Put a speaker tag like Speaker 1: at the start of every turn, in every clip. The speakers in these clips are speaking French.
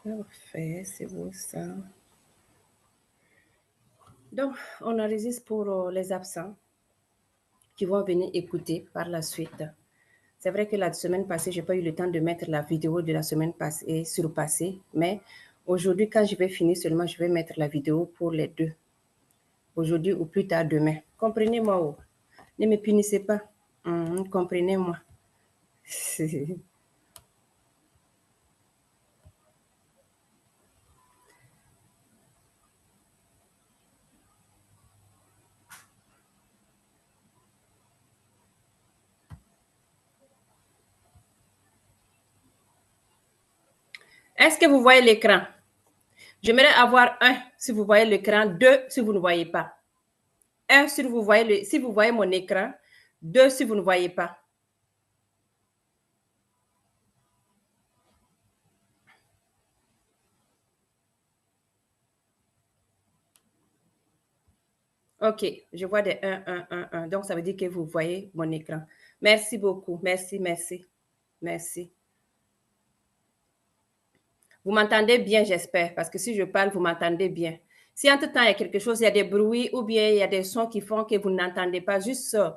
Speaker 1: Parfait, c'est beau ça. Donc, on enregistre pour les absents qui vont venir écouter par la suite. C'est vrai que la semaine passée, je n'ai pas eu le temps de mettre la vidéo de la semaine passée sur le passé, mais aujourd'hui, quand je vais finir seulement, je vais mettre la vidéo pour les deux. Aujourd'hui ou plus tard demain. Comprenez-moi. Oh. Ne me punissez pas. Comprenez-moi. Est-ce que vous voyez l'écran? J'aimerais avoir 1 si vous voyez l'écran, 2 si vous ne voyez pas. 1 si vous voyez mon écran, 2 si vous ne voyez pas. OK, je vois des 1, 1, 1, 1. Donc, ça veut dire que vous voyez mon écran. Merci beaucoup. Merci, merci. Merci. Vous m'entendez bien, j'espère, parce que si je parle, vous m'entendez bien. Si entre-temps, il y a quelque chose, il y a des bruits ou bien il y a des sons qui font que vous n'entendez pas, juste ça,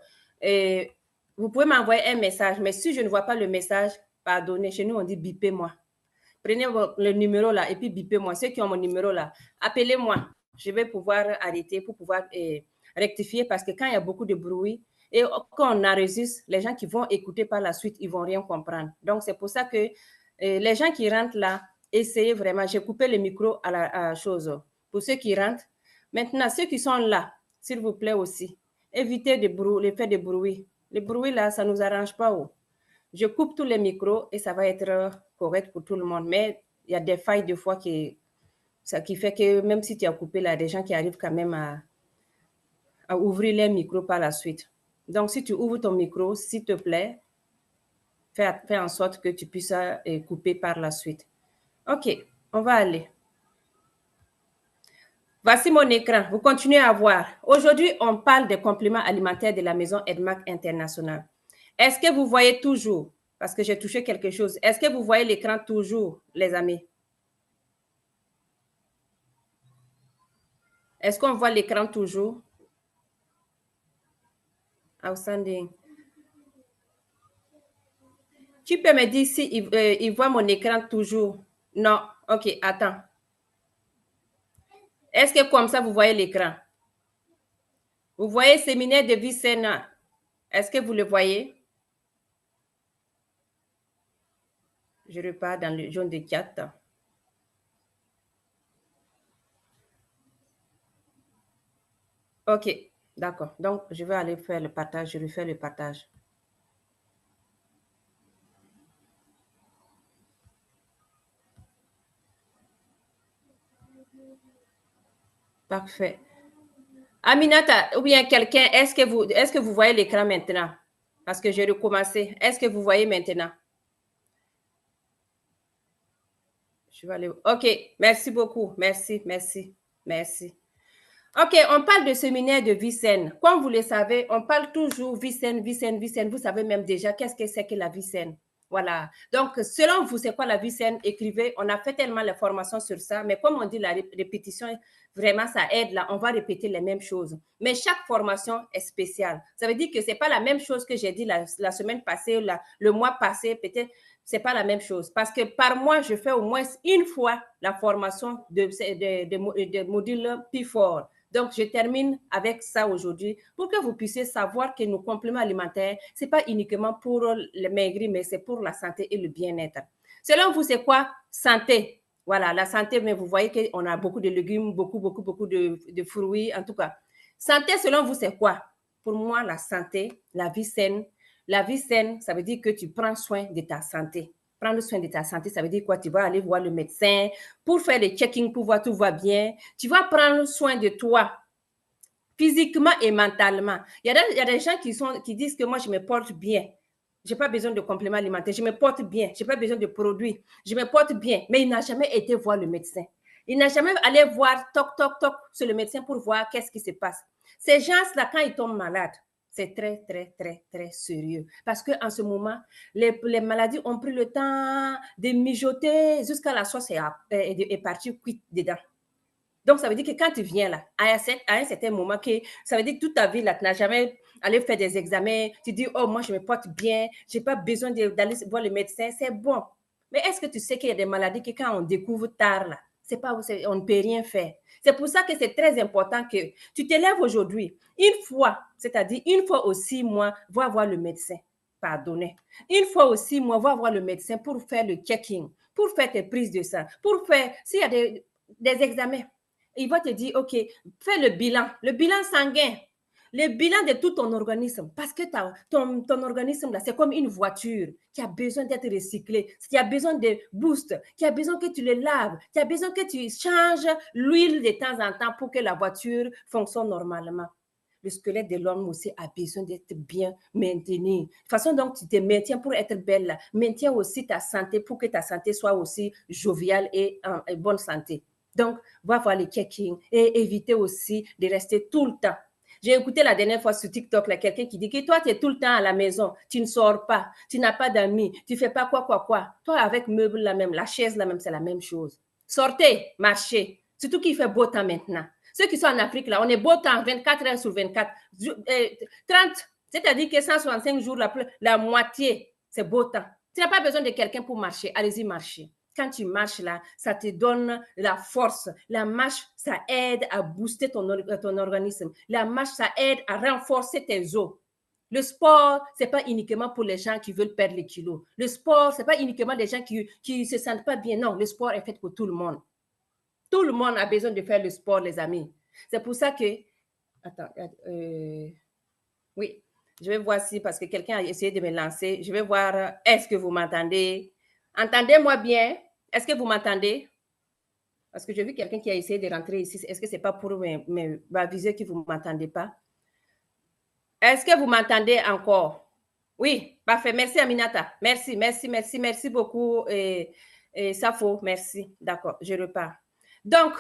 Speaker 1: vous pouvez m'envoyer un message, mais si je ne vois pas le message, pardonnez, chez nous, on dit bipez-moi. Prenez le numéro là et puis bipez-moi. Ceux qui ont mon numéro là, appelez-moi. Je vais pouvoir arrêter pour pouvoir rectifier parce que quand il y a beaucoup de bruit et quand on enregistre, les gens qui vont écouter par la suite, ils ne vont rien comprendre. Donc, c'est pour ça que les gens qui rentrent là, essayez vraiment. J'ai coupé le micro à la chose. Pour ceux qui rentrent. Maintenant, ceux qui sont là, s'il vous plaît aussi, évitez le fait de bruit. Le bruit là, ça ne nous arrange pas. Oh. Je coupe tous les micros et ça va être correct pour tout le monde. Mais il y a des failles de fois qui fait que même si tu as coupé, là, des gens qui arrivent quand même à ouvrir les micros par la suite. Donc, si tu ouvres ton micro, s'il te plaît, fais en sorte que tu puisses couper par la suite. OK, on va aller. Voici mon écran. Vous continuez à voir. Aujourd'hui, on parle des compléments alimentaires de la maison Edmac International. Est-ce que vous voyez toujours? Parce que j'ai touché quelque chose. Est-ce que vous voyez l'écran toujours, les amis? Est-ce qu'on voit l'écran toujours? Outstanding. Tu peux me dire si il voit mon écran toujours? Non. OK, attends. Est-ce que comme ça, vous voyez l'écran? Vous voyez séminaire de vie saine? Est-ce que vous le voyez? Je repars dans le jaune de 4. OK, d'accord. Donc, je vais aller faire le partage. Je refais le partage. Parfait. Aminata, ou bien quelqu'un, est-ce que vous voyez l'écran maintenant? Parce que j'ai recommencé. Est-ce que vous voyez maintenant? Je vais aller. OK, merci beaucoup. Merci, merci, merci. OK, on parle de séminaire de vie saine. Comme vous le savez, on parle toujours vie saine, vie saine, vie saine. Vous savez même déjà qu'est-ce que c'est que la vie saine. Voilà. Donc, selon vous, c'est quoi la vie saine? Écrivez. On a fait tellement de formations sur ça, mais comme on dit, la répétition, vraiment, ça aide. Là, on va répéter les mêmes choses. Mais chaque formation est spéciale. Ça veut dire que ce n'est pas la même chose que j'ai dit la semaine passée, le mois passé, peut-être. Ce n'est pas la même chose. Parce que par mois, je fais au moins une fois la formation de module P4. Donc, je termine avec ça aujourd'hui pour que vous puissiez savoir que nos compléments alimentaires, ce n'est pas uniquement pour le maigrir, mais c'est pour la santé et le bien-être. Selon vous, c'est quoi santé? Voilà, la santé, mais vous voyez qu'on a beaucoup de légumes, beaucoup de fruits, en tout cas. Santé, selon vous, c'est quoi? Pour moi, la santé, la vie saine, ça veut dire que tu prends soin de ta santé. Prendre soin de ta santé, ça veut dire quoi? Tu vas aller voir le médecin pour faire des check-ins, pour voir tout va bien. Tu vas prendre soin de toi physiquement et mentalement. Il y a des gens qui disent que moi, je me porte bien. Je n'ai pas besoin de compléments alimentaires. Je me porte bien. Je n'ai pas besoin de produits. Je me porte bien. Mais il n'a jamais été voir le médecin. Il n'a jamais allé voir toc, toc, toc sur le médecin pour voir qu'est-ce qui se passe. Ces gens-là, quand ils tombent malades, C'est très, très, très, très sérieux. Parce qu'en ce moment, les maladies ont pris le temps de mijoter jusqu'à la sauce est partie cuite dedans. Donc, ça veut dire que quand tu viens là, à un certain moment, ça veut dire que toute ta vie, là, tu n'as jamais allé faire des examens, tu dis, oh, moi, je me porte bien, je n'ai pas besoin d'aller voir le médecin, c'est bon. Mais est-ce que tu sais qu'il y a des maladies que quand on découvre tard, là, on ne peut rien faire. C'est pour ça que c'est très important que tu te lèves aujourd'hui, une fois, c'est-à-dire une fois aux 6 mois, va voir le médecin. Pardonnez. Une fois aux 6 mois, va voir le médecin pour faire le checking, pour faire tes prises de sang, pour faire, s'il y a des examens, il va te dire, OK, fais le bilan sanguin, le bilan de tout ton organisme. Parce que ton organisme, là, c'est comme une voiture qui a besoin d'être recyclée, qui a besoin de boost, qui a besoin que tu le laves, qui a besoin que tu changes l'huile de temps en temps pour que la voiture fonctionne normalement. Le squelette de l'homme aussi a besoin d'être bien maintenu. De façon dont tu te maintiens pour être belle, maintiens aussi ta santé pour que ta santé soit aussi joviale et en bonne santé. Donc, va voir les check-in et éviter aussi de rester tout le temps. J'ai écouté la dernière fois sur TikTok, là, quelqu'un qui dit que toi, tu es tout le temps à la maison, tu ne sors pas, tu n'as pas d'amis, tu ne fais pas quoi. Toi, avec meuble là même, la chaise là même, c'est la même chose. Sortez, marchez. Surtout qu'il fait beau temps maintenant. Ceux qui sont en Afrique, là, on est beau temps 24 heures sur 24. 30, c'est-à-dire que 165 jours, la moitié, c'est beau temps. Tu n'as pas besoin de quelqu'un pour marcher. Allez-y, marcher. Quand tu marches là, ça te donne la force. La marche, ça aide à booster ton organisme. La marche, ça aide à renforcer tes os. Le sport, ce n'est pas uniquement pour les gens qui veulent perdre les kilos. Le sport, ce n'est pas uniquement les gens qui ne se sentent pas bien. Non, le sport est fait pour tout le monde. Tout le monde a besoin de faire le sport, les amis. C'est pour ça que... Attends, oui, je vais voir si, parce que quelqu'un a essayé de me lancer. Je vais voir, est-ce que vous m'entendez? Entendez-moi bien. Est-ce que vous m'entendez? Parce que j'ai vu quelqu'un qui a essayé de rentrer ici. Est-ce que ce n'est pas pour m'aviser que vous ne m'entendez pas? Est-ce que vous m'entendez encore? Oui, parfait. Merci, Aminata. Merci beaucoup, Safo. Merci. D'accord, je repars. Donc,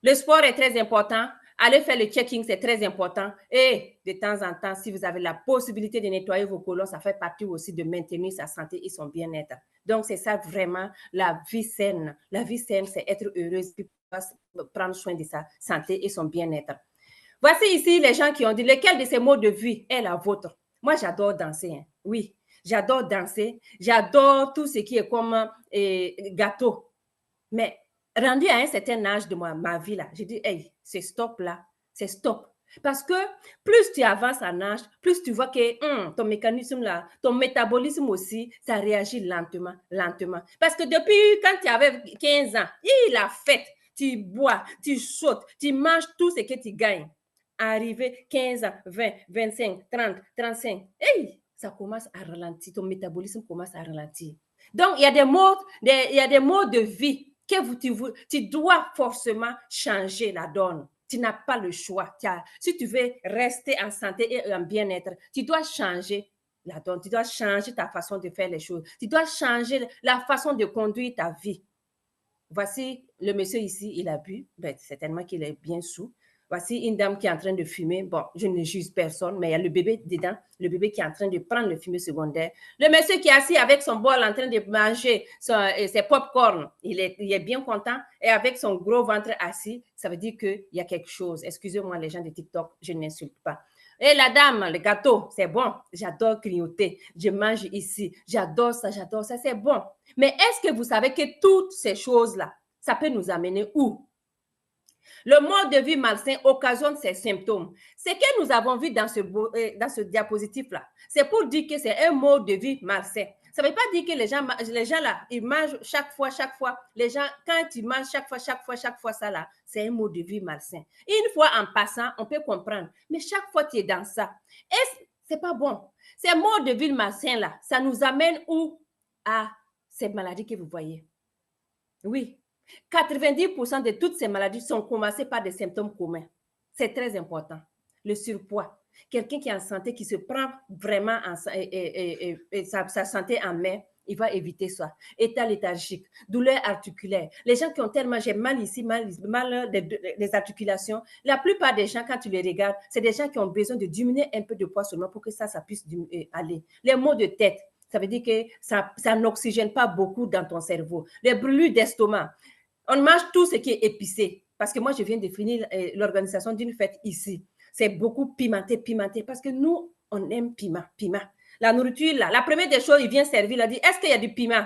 Speaker 1: le sport est très important. Allez faire le checking, c'est très important. Et de temps en temps, si vous avez la possibilité de nettoyer vos côlons, ça fait partie aussi de maintenir sa santé et son bien-être. Donc, c'est ça vraiment la vie saine. La vie saine, c'est être heureuse et prendre soin de sa santé et son bien-être. Voici ici les gens qui ont dit, lequel de ces modes de vie est la vôtre? Moi, j'adore danser. Hein. Oui, j'adore danser. J'adore tout ce qui est comme gâteau. Mais rendu à un certain âge de ma vie, là, j'ai dit, hey, c'est stop là, c'est stop. Parce que plus tu avances en âge, plus tu vois que ton mécanisme là, ton métabolisme aussi, ça réagit lentement. Parce que depuis quand tu avais 15 ans, il a fait, tu bois, tu sautes, tu manges tout ce que tu gagnes. Arrivé 15 ans, 20, 25, 30, 35, hey, ça commence à ralentir, ton métabolisme commence à ralentir. Donc, il y a des modes de vie que tu dois forcément changer la donne. Tu n'as pas le choix. Si tu veux rester en santé et en bien-être, tu dois changer la donne. Tu dois changer ta façon de faire les choses. Tu dois changer la façon de conduire ta vie. Voici le monsieur ici, il a bu. Ben, certainement qu'il est bien sous. Voici une dame qui est en train de fumer. Bon, je ne juge personne, mais il y a le bébé dedans, le bébé qui est en train de prendre le fumée secondaire. Le monsieur qui est assis avec son bol en train de manger ses pop-corn, il est bien content. Et avec son gros ventre assis, ça veut dire qu'il y a quelque chose. Excusez-moi les gens de TikTok, je n'insulte pas. Et la dame, le gâteau, c'est bon. J'adore grignoter. Je mange ici. J'adore ça, c'est bon. Mais est-ce que vous savez que toutes ces choses-là, ça peut nous amener où? Le mode de vie malsain occasionne ces symptômes. Ce que nous avons vu dans ce diapositive-là, c'est pour dire que c'est un mode de vie malsain. Ça ne veut pas dire que les gens là, ils mangent chaque fois. Les gens, quand ils mangent chaque fois ça là, c'est un mode de vie malsain. Une fois en passant, on peut comprendre. Mais chaque fois tu es dans ça, c'est pas bon. Ces modes de vie malsains là, ça nous amène où? À ces maladies que vous voyez. Oui. 90% de toutes ces maladies sont commencées par des symptômes communs. C'est très important. Le surpoids. Quelqu'un qui est en santé, qui se prend vraiment sa santé en main, il va éviter ça. État léthargique, douleur articulaire. Les gens qui ont tellement, j'ai mal ici, mal des articulations, la plupart des gens, quand tu les regardes, c'est des gens qui ont besoin de diminuer un peu de poids seulement pour que ça puisse aller. Les maux de tête, ça veut dire que ça n'oxygène pas beaucoup dans ton cerveau. Les brûlures d'estomac, on mange tout ce qui est épicé. Parce que moi, je viens de finir l'organisation d'une fête ici. C'est beaucoup pimenté, parce que nous, on aime piment. La nourriture, là, la première des choses, il vient servir, il a dit, est-ce qu'il y a du piment?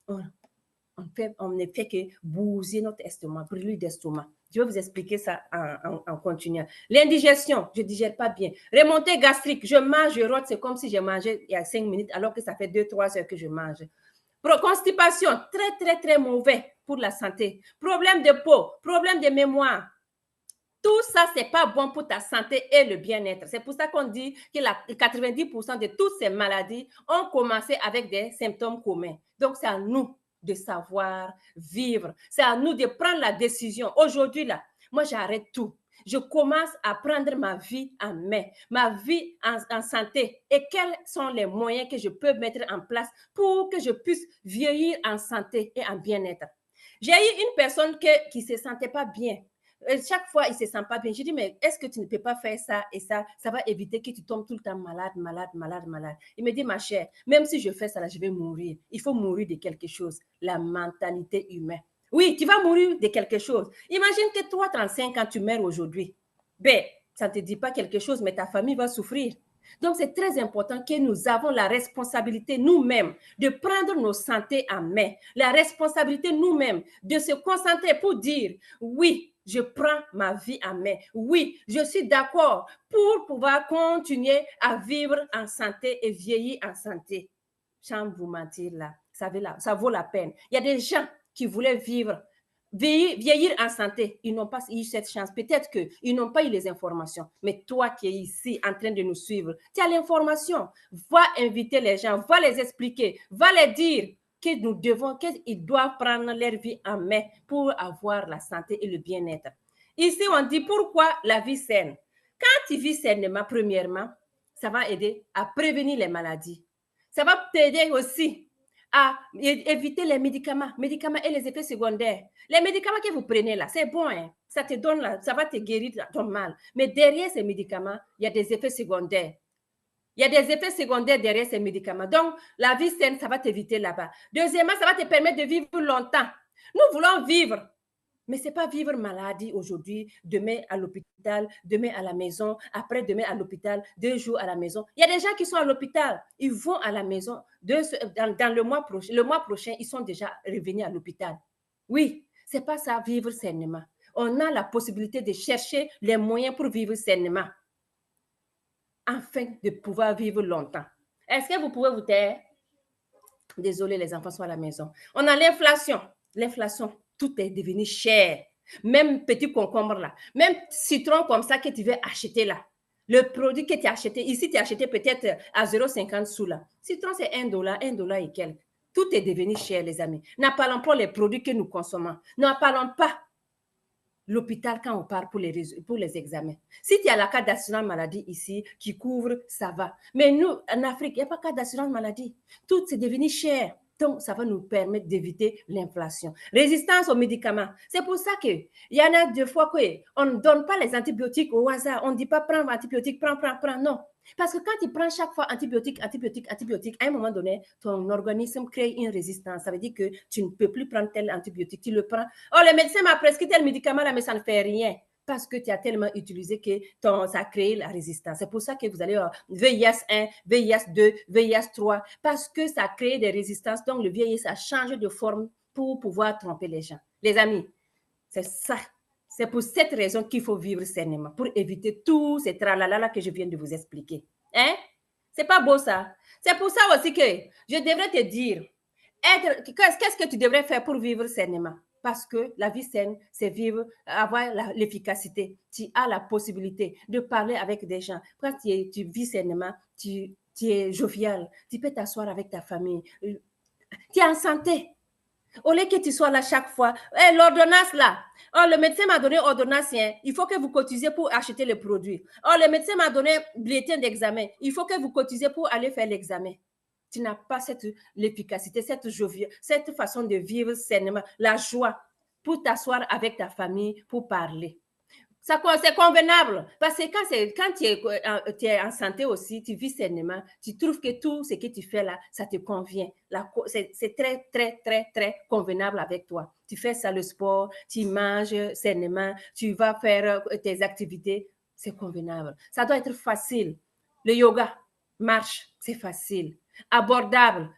Speaker 1: On ne fait que bousiller notre estomac, brûlure d'estomac. Je vais vous expliquer ça en continuant. L'indigestion, je ne digère pas bien. Remontée gastrique, je mange, je rote, c'est comme si je mangeais il y a 5 minutes, alors que ça fait 2-3 heures que je mange. Constipation, très mauvais pour la santé. Problème de peau, problème de mémoire. Tout ça, ce n'est pas bon pour ta santé et le bien-être. C'est pour ça qu'on dit que 90% de toutes ces maladies ont commencé avec des symptômes communs. Donc, c'est à nous de savoir vivre. C'est à nous de prendre la décision. Aujourd'hui, là, moi, j'arrête tout. Je commence à prendre ma vie en main, ma vie en santé. Et quels sont les moyens que je peux mettre en place pour que je puisse vieillir en santé et en bien-être? J'ai eu une personne qui ne se sentait pas bien. Chaque fois, il ne se sent pas bien. Je dis, mais est-ce que tu ne peux pas faire ça et ça? Ça va éviter que tu tombes tout le temps malade. Il me dit, ma chère, même si je fais ça, là, je vais mourir. Il faut mourir de quelque chose. La mentalité humaine. Oui, tu vas mourir de quelque chose. Imagine que toi, 35 ans, tu meurs aujourd'hui. Ben, ça ne te dit pas quelque chose, mais ta famille va souffrir. Donc, c'est très important que nous avons la responsabilité nous-mêmes de prendre nos santé en main. La responsabilité nous-mêmes de se concentrer pour dire, oui, je prends ma vie en main. Oui, je suis d'accord pour pouvoir continuer à vivre en santé et vieillir en santé. Sans vous mentir là, ça vaut la peine. Il y a des gens qui voulaient vieillir en santé. Ils n'ont pas eu cette chance. Peut-être qu'ils n'ont pas eu les informations. Mais toi qui es ici en train de nous suivre, tu as l'information. Va inviter les gens, va les expliquer, va les dire qu'ils doivent prendre leur vie en main pour avoir la santé et le bien-être. Ici, on dit pourquoi la vie saine. Quand tu vis sainement, premièrement, ça va aider à prévenir les maladies. Ça va t'aider aussi à éviter les médicaments et les effets secondaires. Les médicaments que vous prenez là, c'est bon, hein? Ça te donne là, ça va te guérir ton mal. Mais derrière ces médicaments, il y a des effets secondaires. Il y a des effets secondaires derrière ces médicaments. Donc, la vie saine, ça va t'éviter là-bas. Deuxièmement, ça va te permettre de vivre longtemps. Nous voulons vivre. Mais ce n'est pas vivre maladie aujourd'hui, demain à l'hôpital, demain à la maison, après-demain à l'hôpital, 2 jours à la maison. Il y a des gens qui sont à l'hôpital, ils vont à la maison, dans le mois prochain, ils sont déjà revenus à l'hôpital. Oui, ce n'est pas ça, vivre sainement. On a la possibilité de chercher les moyens pour vivre sainement, afin de pouvoir vivre longtemps. Est-ce que vous pouvez vous taire? Désolé, les enfants sont à la maison. On a l'inflation. L'inflation, tout est devenu cher. Même petit concombre là, même citron comme ça que tu veux acheter là. Le produit que tu as acheté, ici tu as acheté peut-être à 0,50 sous là. Citron c'est $1 et quelques. Tout est devenu cher les amis. N'en parlons pas les produits que nous consommons. N'en parlons pas l'hôpital quand on part pour les examens. Si tu as la carte d'assurance maladie ici qui couvre, ça va. Mais nous, en Afrique, il n'y a pas de carte d'assurance maladie. Tout c'est devenu cher. Donc, ça va nous permettre d'éviter l'inflation. Résistance aux médicaments. C'est pour ça qu'il y en a des fois qu'on ne donne pas les antibiotiques au hasard. On ne dit pas prends antibiotique, prends. Non. Parce que quand tu prends chaque fois antibiotique, à un moment donné, ton organisme crée une résistance. Ça veut dire que tu ne peux plus prendre tel antibiotique. Tu le prends. Oh, le médecin m'a prescrit tel médicament là, mais ça ne fait rien. Parce que tu as tellement utilisé que ça a créé la résistance. C'est pour ça que vous allez VIH 1, VIH 2, VIH 3, parce que ça a créé des résistances. Donc, le VIH a changé de forme pour pouvoir tromper les gens. Les amis, c'est ça. C'est pour cette raison qu'il faut vivre sainement, pour éviter tous ces tralala que je viens de vous expliquer. Hein? C'est pas beau ça? C'est pour ça aussi que je devrais te dire, qu'est-ce que tu devrais faire pour vivre sainement? Parce que la vie saine, c'est vivre, avoir l'efficacité. Tu as la possibilité de parler avec des gens. Quand tu vis sainement, tu es jovial. Tu peux t'asseoir avec ta famille. Tu es en santé. Au lieu que tu sois là chaque fois, hey, l'ordonnance là, oh, le médecin m'a donné ordonnance, hein. Il faut que vous cotisez pour acheter le produit. Oh, le médecin m'a donné bulletin d'examen, il faut que vous cotisez pour aller faire l'examen. Tu n'as pas l'efficacité, cette façon de vivre sainement, la joie pour t'asseoir avec ta famille, pour parler. C'est convenable. Parce que quand tu es en santé aussi, tu vis sainement, tu trouves que tout ce que tu fais là, ça te convient. C'est très, très, très, très convenable avec toi. Tu fais ça, le sport, tu manges sainement, tu vas faire tes activités, c'est convenable. Ça doit être facile. Le yoga, marche, c'est facile. Abordable.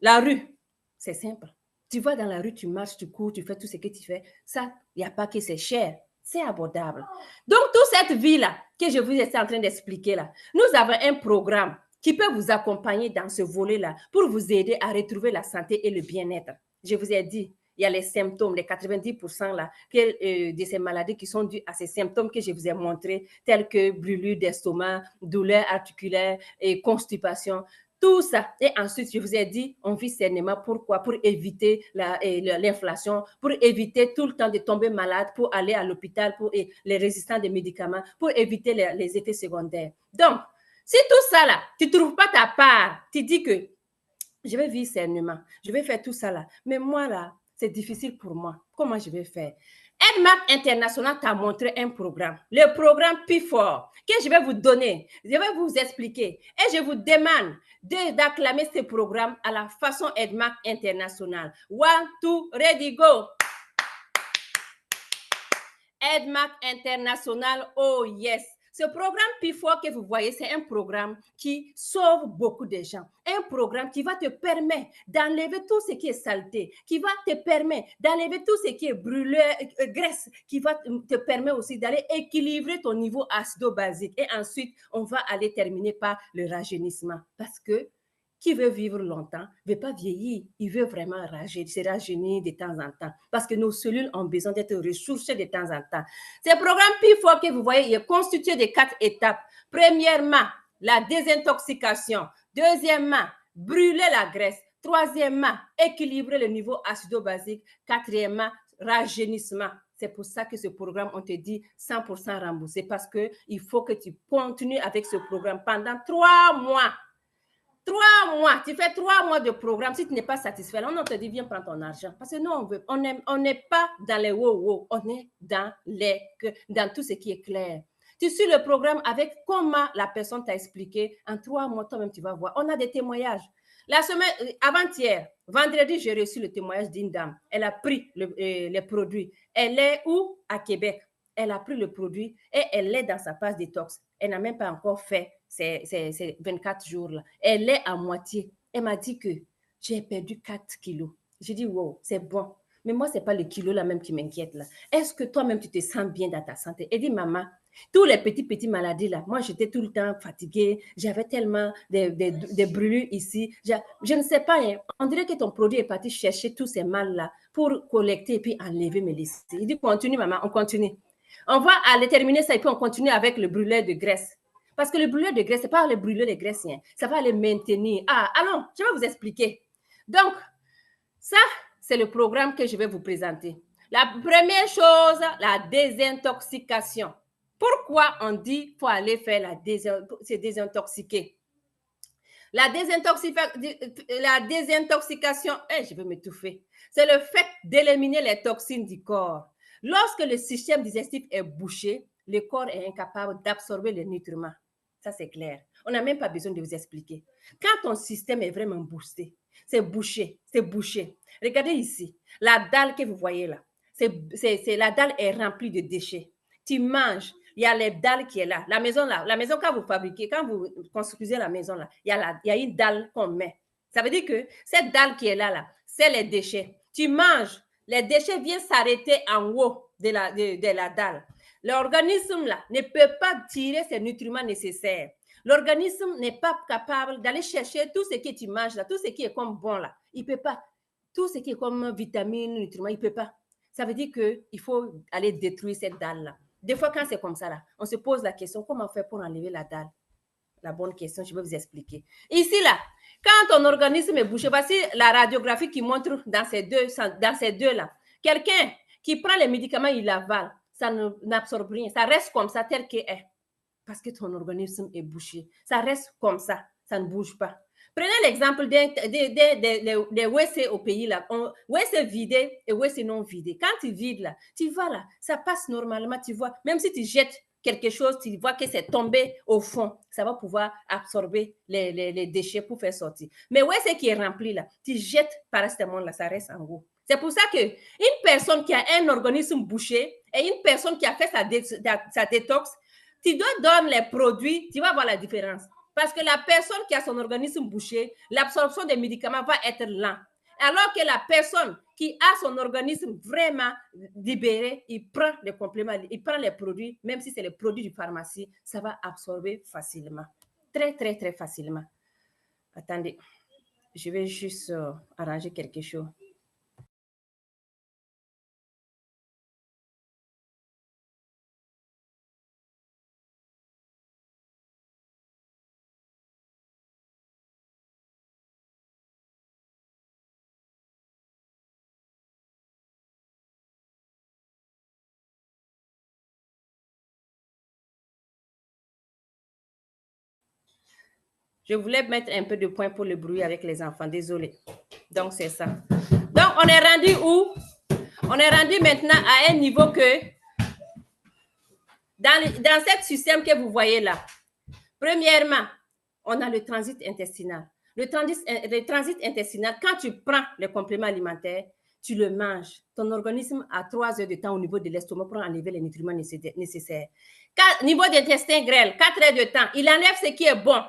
Speaker 1: La rue, c'est simple. Tu vas dans la rue, tu marches, tu cours, tu fais tout ce que tu fais. Ça, il n'y a pas que c'est cher. C'est abordable. Donc, toute cette vie-là que je vous ai en train d'expliquer là, nous avons un programme qui peut vous accompagner dans ce volet-là pour vous aider à retrouver la santé et le bien-être. Je vous ai dit, il y a les symptômes, les 90% là, de ces maladies qui sont dues à ces symptômes que je vous ai montrés, tels que brûlure d'estomac, douleur articulaire et constipation. Tout ça. Et ensuite, je vous ai dit, on vit sainement. Pourquoi? Pour éviter l'inflation, pour éviter tout le temps de tomber malade, pour aller à l'hôpital, pour les résistants des médicaments, pour éviter les effets secondaires. Donc, si tout ça là, tu ne trouves pas ta part, tu dis que je vais vivre sainement, je vais faire tout ça là, mais moi là, c'est difficile pour moi. Comment je vais faire? EdMark International t'a montré un programme, le programme P4, que je vais vous donner, je vais vous expliquer. Et je vous demande d'acclamer ce programme à la façon EdMark International. 1, 2, ready, go! EdMark International, oh yes! Ce programme P4 que vous voyez, c'est un programme qui sauve beaucoup de gens. Un programme qui va te permettre d'enlever tout ce qui est saleté, qui va te permettre d'enlever tout ce qui est brûleur, graisse, qui va te permettre aussi d'aller équilibrer ton niveau acido-basique. Et ensuite, on va aller terminer par le rajeunissement. Parce que qui veut vivre longtemps ne veut pas vieillir, il veut vraiment se rajeunir de temps en temps parce que nos cellules ont besoin d'être ressourcées de temps en temps. Ce programme P4 que vous voyez, il est constitué de 4 étapes. Premièrement, la désintoxication. Deuxièmement, brûler la graisse. Troisièmement, équilibrer le niveau acido-basique. Quatrièmement, rajeunissement. C'est pour ça que ce programme, on te dit 100% remboursé parce qu'il faut que tu continues avec ce programme pendant 3 mois. 3 mois, tu fais 3 mois de programme. Si tu n'es pas satisfait, on te dit, viens prendre ton argent. Parce que nous, on n'est pas dans les wow-wow, on est dans tout ce qui est clair. Tu suis le programme avec comment la personne t'a expliqué. En 3 mois, toi-même, tu vas voir. On a des témoignages. La semaine, avant-hier, vendredi, j'ai reçu le témoignage d'une dame. Elle a pris les produits. Elle est où? À Québec. Elle a pris le produit et elle est dans sa phase détox. Elle n'a même pas encore fait ces 24 jours-là. Elle est à moitié. Elle m'a dit que j'ai perdu 4 kilos. J'ai dit, wow, c'est bon. Mais moi, ce n'est pas le kilo là même qui m'inquiète là. Est-ce que toi-même, tu te sens bien dans ta santé? Elle dit, maman, tous les petites maladies là, moi, j'étais tout le temps fatiguée. J'avais tellement de brûlures ici. Je ne sais pas, hein, on dirait que ton produit est parti chercher tous ces mal là pour collecter et puis enlever mes listes. Il dit, continue, maman, on continue. On va aller terminer ça et puis on continue avec le brûleur de graisse. Parce que le brûleur de graisse, ce n'est pas le brûleur de graisse, hein. Ça va les maintenir. Ah, allons, je vais vous expliquer. Donc, ça, c'est le programme que je vais vous présenter. La première chose, la désintoxication. Pourquoi on dit qu'il faut aller faire se désintoxiquer? La désintoxication, je vais m'étouffer. C'est le fait d'éliminer les toxines du corps. Lorsque le système digestif est bouché, le corps est incapable d'absorber les nutriments. Ça, c'est clair. On n'a même pas besoin de vous expliquer. Quand ton système est vraiment boosté, c'est bouché, c'est bouché. Regardez ici, la dalle que vous voyez là, la dalle est remplie de déchets. Tu manges, il y a les dalles qui est là. La maison quand vous fabriquez, quand vous construisez la maison là, il y a une dalle qu'on met. Ça veut dire que cette dalle qui est là, c'est les déchets. Tu manges, les déchets viennent s'arrêter en haut de la dalle. L'organisme là ne peut pas tirer ses nutriments nécessaires. L'organisme n'est pas capable d'aller chercher tout ce que tu manges là, tout ce qui est comme bon là. Il ne peut pas. Tout ce qui est comme vitamines, nutriments, il ne peut pas. Ça veut dire qu'il faut aller détruire cette dalle là. Des fois, quand c'est comme ça, là, on se pose la question, comment faire pour enlever la dalle? La bonne question, je vais vous expliquer. Ici, là, quand ton organisme est bouché, voici la radiographie qui montre dans ces deux-là. Quelqu'un qui prend les médicaments, il l'avale, ça n'absorbe rien, ça reste comme ça, tel qu'il est. Parce que ton organisme est bouché. Ça reste comme ça ne bouge pas. Prenez l'exemple des WC au pays, là. WC vidé et WC non vidé. Quand tu vides, là, tu vas là, ça passe normalement, tu vois. Même si tu jettes quelque chose, tu vois que c'est tombé au fond, ça va pouvoir absorber les déchets pour faire sortir. Mais WC qui est rempli, là, tu jettes paracétamol, là, ça reste en haut. C'est pour ça qu'une personne qui a un organisme bouché et une personne qui a fait sa détox, tu dois donner les produits, tu vas voir la différence. Parce que la personne qui a son organisme bouché, l'absorption des médicaments va être lente. Alors que la personne qui a son organisme vraiment libéré, il prend les compléments, il prend les produits, même si c'est les produits de pharmacie, ça va absorber facilement. Très, très, très facilement. Attendez, je vais juste arranger quelque chose. Je voulais mettre un peu de point pour le bruit avec les enfants. Désolé. Donc, c'est ça. Donc, on est rendu où? On est rendu maintenant à un niveau que, dans ce système que vous voyez là, premièrement, on a le transit intestinal. Le transit intestinal, quand tu prends le complément alimentaire, tu le manges. Ton organisme a 3 heures de temps au niveau de l'estomac pour enlever les nutriments nécessaires. Niveau d'intestin grêle, 4 heures de temps, il enlève ce qui est bon.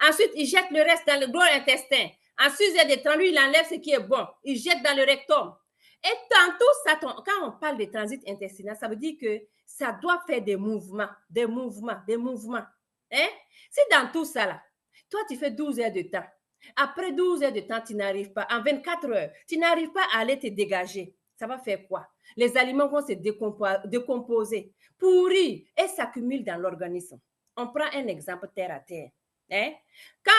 Speaker 1: Ensuite, il jette le reste dans le gros intestin. En 6 heures de temps, lui, il enlève ce qui est bon. Il jette dans le rectum. Et tantôt, ça, quand on parle de transit intestinal, ça veut dire que ça doit faire des mouvements. Hein? C'est dans tout ça, là. Toi, tu fais 12 heures de temps. Après 12 heures de temps, tu n'arrives pas, en 24 heures, tu n'arrives pas à aller te dégager. Ça va faire quoi? Les aliments vont se décomposer, pourrir et s'accumulent dans l'organisme. On prend un exemple terre à terre. Hein? Quand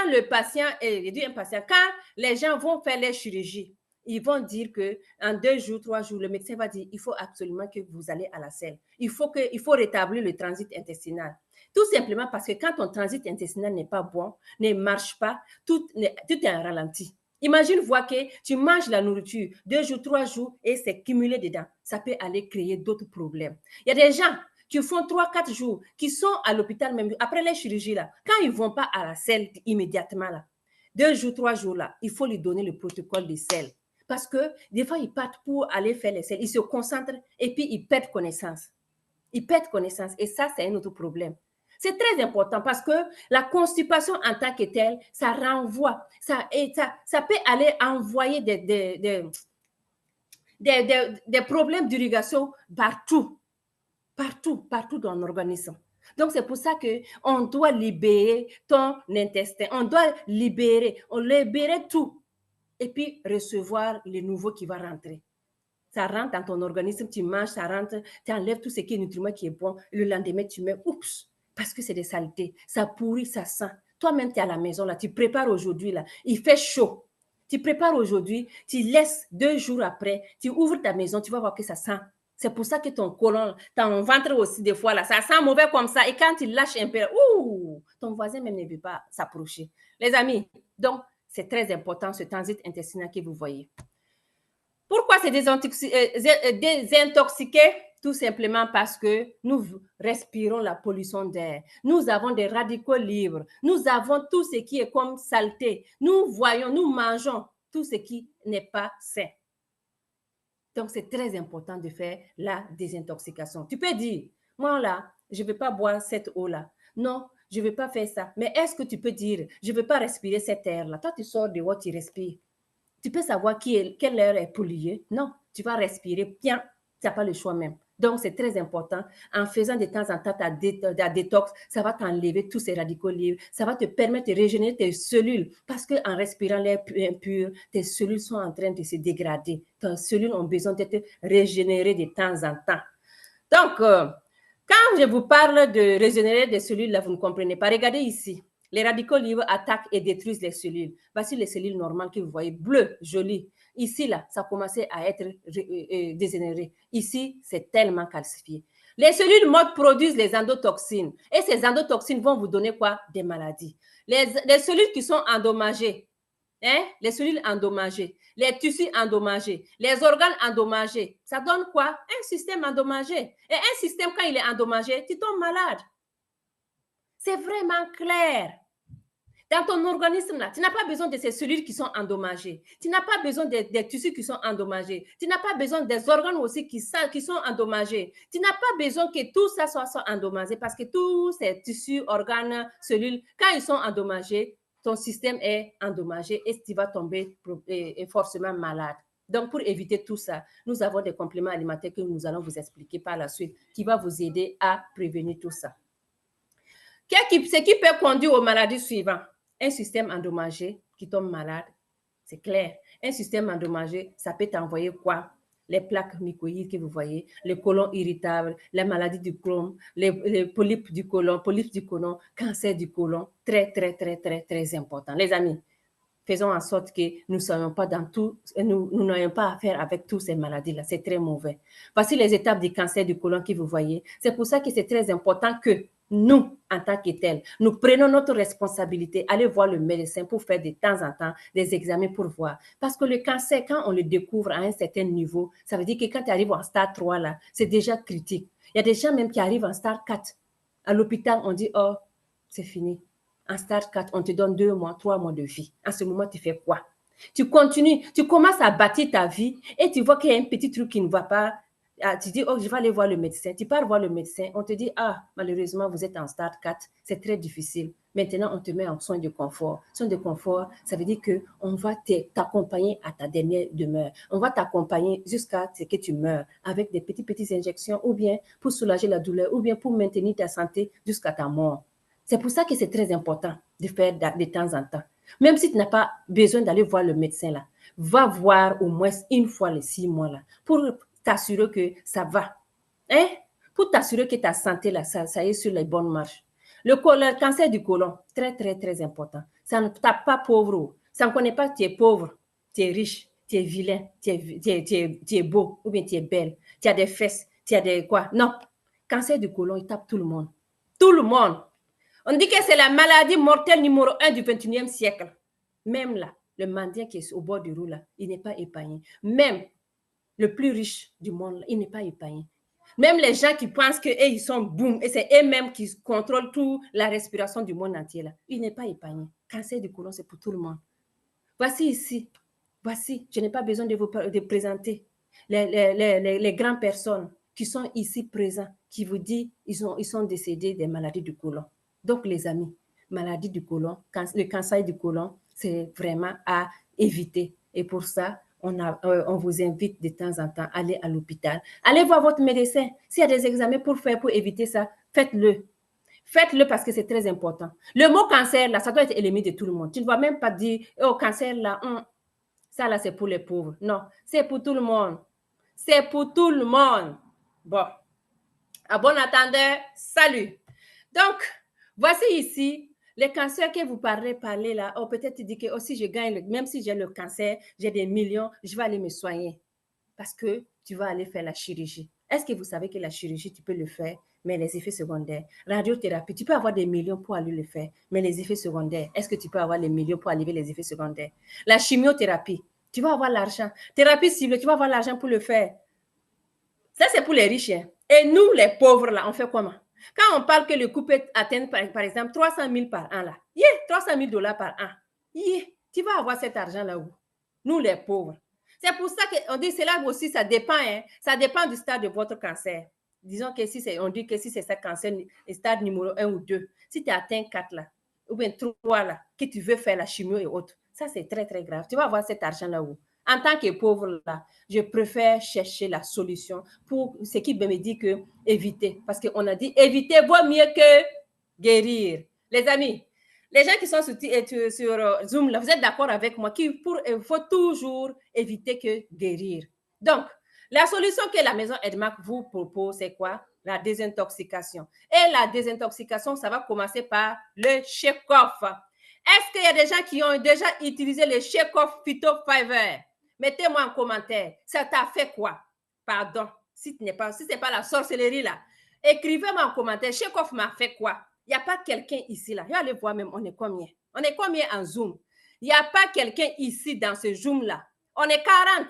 Speaker 1: le patient, quand les gens vont faire les chirurgies, ils vont dire qu'en 2 jours, 3 jours, le médecin va dire il faut absolument que vous allez à la selle. Il faut rétablir le transit intestinal. Tout simplement parce que quand ton transit intestinal n'est pas bon, ne marche pas, tout est en ralenti. Imagine voir que tu manges la nourriture 2 jours, 3 jours et c'est cumulé dedans. Ça peut aller créer d'autres problèmes. Il y a des gens qui font 3, 4 jours, qui sont à l'hôpital même après les chirurgies là. Quand ils ne vont pas à la selle immédiatement là, 2 jours, 3 jours là, il faut lui donner le protocole des selles. Parce que des fois, ils partent pour aller faire les selles. Ils se concentrent et puis ils perdent connaissance. Ils perdent connaissance. Et ça, c'est un autre problème. C'est très important parce que la constipation en tant que telle, ça renvoie, ça peut aller envoyer des problèmes d'irrigation partout dans l'organisme. Donc, c'est pour ça qu'on doit libérer ton intestin, on doit libérer tout et puis recevoir le nouveau qui va rentrer. Ça rentre dans ton organisme, tu manges, ça rentre, tu enlèves tout ce qui est nutriment qui est bon, le lendemain, tu mets, oups, parce que c'est des saletés, ça pourrit, ça sent. Toi-même, tu es à la maison, là, tu prépares aujourd'hui, là, il fait chaud. Tu prépares aujourd'hui, tu laisses 2 jours après, tu ouvres ta maison, tu vas voir que ça sent. C'est pour ça que ton côlon, ton ventre aussi, des fois, là, ça sent mauvais comme ça. Et quand tu lâches un peu, ton voisin même ne veut pas s'approcher. Les amis, donc, c'est très important, ce transit intestinal que vous voyez. Pourquoi c'est désintoxiqué? Tout simplement parce que nous respirons la pollution d'air. Nous avons des radicaux libres. Nous avons tout ce qui est comme saleté. Nous voyons, nous mangeons tout ce qui n'est pas sain. Donc, c'est très important de faire la désintoxication. Tu peux dire, moi là, je ne vais pas boire cette eau-là. Non, je ne vais pas faire ça. Mais est-ce que tu peux dire, je ne vais pas respirer cette air-là? Toi, tu sors dehors, tu respires. Tu peux savoir quelle air est polluée? Non, tu vas respirer bien. Tu n'as pas le choix même. Donc, c'est très important. En faisant de temps en temps ta détox, ça va t'enlever tous ces radicaux libres. Ça va te permettre de régénérer tes cellules parce qu'en respirant l'air impur, tes cellules sont en train de se dégrader. Tes cellules ont besoin d'être régénérées de temps en temps. Donc, quand je vous parle de régénérer des cellules, là, vous ne comprenez pas. Regardez ici. Les radicaux libres attaquent et détruisent les cellules. Voici les cellules normales que vous voyez, bleues, jolies. Ici, là, ça a commencé à être dégénéré. Ici, c'est tellement calcifié. Les cellules mortes produisent les endotoxines. Et ces endotoxines vont vous donner quoi? Des maladies. Les cellules qui sont endommagées, les cellules endommagées, les tissus endommagés, les organes endommagés, ça donne quoi? Un système endommagé. Et un système, quand il est endommagé, tu tombes malade. C'est vraiment clair. Dans ton organisme, là, tu n'as pas besoin de ces cellules qui sont endommagées. Tu n'as pas besoin des tissus qui sont endommagés. Tu n'as pas besoin des organes aussi qui sont endommagés. Tu n'as pas besoin que tout ça soit endommagé parce que tous ces tissus, organes, cellules, quand ils sont endommagés, ton système est endommagé et tu vas tomber forcément malade. Donc, pour éviter tout ça, nous avons des compléments alimentaires que nous allons vous expliquer par la suite qui va vous aider à prévenir tout ça. Ce qui peut conduire aux maladies suivantes. Un système endommagé qui tombe malade, c'est clair. Un système endommagé, ça peut t'envoyer quoi? Les plaques mycoïdes que vous voyez, le côlon irritable, les maladies du Crohn, les polypes du côlon, cancer du côlon, très, très, très, très, très important. Les amis, faisons en sorte que nous ne soyons pas dans tout, nous n'ayons pas affaire avec toutes ces maladies-là. C'est très mauvais. Voici les étapes du cancer du côlon que vous voyez. C'est pour ça que c'est très important que nous, en tant que tels, nous prenons notre responsabilité, aller voir le médecin pour faire de temps en temps des examens pour voir. Parce que le cancer, quand on le découvre à un certain niveau, ça veut dire que quand tu arrives en stade 3, là, c'est déjà critique. Il y a des gens même qui arrivent en stade 4. À l'hôpital, on dit, oh, c'est fini. En stade 4, on te donne 2 mois, 3 mois de vie. En ce moment, tu fais quoi? Tu continues, tu commences à bâtir ta vie et tu vois qu'il y a un petit truc qui ne va pas. Tu dis, oh, je vais aller voir le médecin. Tu pars voir le médecin. On te dit, ah, malheureusement, vous êtes en stade 4. C'est très difficile. Maintenant, on te met en soins de confort. Soins de confort, ça veut dire qu'on va t'accompagner à ta dernière demeure. On va t'accompagner jusqu'à ce que tu meurs avec des petites injections ou bien pour soulager la douleur ou bien pour maintenir ta santé jusqu'à ta mort. C'est pour ça que c'est très important de faire de temps en temps. Même si tu n'as pas besoin d'aller voir le médecin là, va voir au moins une fois les 6 mois là pour t'assurer que ça va. Hein? Pour t'assurer que ta santé là, ça est sur les bonnes marches. Le cancer du côlon, très, très, très important. Ça ne tape pas pauvre. Ça ne connaît pas que tu es pauvre, tu es riche, tu es vilain, tu es beau ou bien tu es belle, tu as des fesses, tu as des quoi. Non. Cancer du côlon, il tape tout le monde. Tout le monde. On dit que c'est la maladie mortelle numéro 1 du 21e siècle. Même là, le mendiant qui est au bord du roue, là, il n'est pas épargné. Même le plus riche du monde, là, il n'est pas épargné. Même les gens qui pensent qu'ils sont boum, et c'est eux-mêmes qui contrôlent toute la respiration du monde entier, là, il n'est pas épargné. Cancer du côlon, c'est pour tout le monde. Voici ici, voici, je n'ai pas besoin de vous présenter les grandes personnes qui sont ici présents, qui vous disent ils sont décédés des maladies du côlon. Donc, les amis, maladie du côlon, le cancer du côlon, c'est vraiment à éviter. Et pour ça, on vous invite de temps en temps à aller à l'hôpital. Allez voir votre médecin. S'il y a des examens pour faire, pour éviter ça, faites-le. Faites-le parce que c'est très important. Le mot cancer, là, ça doit être éliminé de tout le monde. Tu ne vas même pas dire, oh, cancer, là, ça, là, c'est pour les pauvres. Non, c'est pour tout le monde. C'est pour tout le monde. Bon. À bon entendeur, salut. Donc, voici ici les cancers que vous parlez là. Oh, peut-être tu dis que oh, si je gagne, même si j'ai le cancer, j'ai des millions, je vais aller me soigner. Parce que tu vas aller faire la chirurgie. Est-ce que vous savez que la chirurgie, tu peux le faire, mais les effets secondaires? Radiothérapie, tu peux avoir des millions pour aller le faire, mais les effets secondaires, est-ce que tu peux avoir les millions pour enlever les effets secondaires? La chimiothérapie, tu vas avoir l'argent. Thérapie ciblée, tu vas avoir l'argent pour le faire. Ça, c'est pour les riches. Hein. Et nous, les pauvres, là, on fait comment? Quand on parle que le coût peut atteindre, par exemple, 300 000 par an, là, 300 000 $ par an, tu vas avoir cet argent-là où? Nous, les pauvres. C'est pour ça qu'on dit, c'est là aussi, ça dépend. Hein, ça dépend du stade de votre cancer. Disons que si on dit que si c'est ça cancer, stade numéro 1 ou 2, si tu atteins 4 là, ou bien 3 là, que tu veux faire la chimio et autres, ça c'est très, très grave. Tu vas avoir cet argent-là où? En tant que pauvre, là, je préfère chercher la solution pour ce qui me dit que éviter. Parce qu'on a dit éviter vaut mieux que guérir. Les amis, les gens qui sont sur Zoom, là, vous êtes d'accord avec moi qu'il faut toujours éviter que guérir. Donc, la solution que la maison Edmark vous propose, c'est quoi? La désintoxication. Et la désintoxication, ça va commencer par le Chekhov. Est-ce qu'il y a des gens qui ont déjà utilisé le Chekhov Phytofiber? Mettez-moi en commentaire. Ça t'a fait quoi? Pardon. Si ce n'est pas la sorcellerie là. Écrivez-moi en commentaire, Chekhov m'a fait quoi? Il n'y a pas quelqu'un ici, là. Je vais aller voir même, on est combien? On est combien en Zoom? Il n'y a pas quelqu'un ici dans ce Zoom-là. On est 40.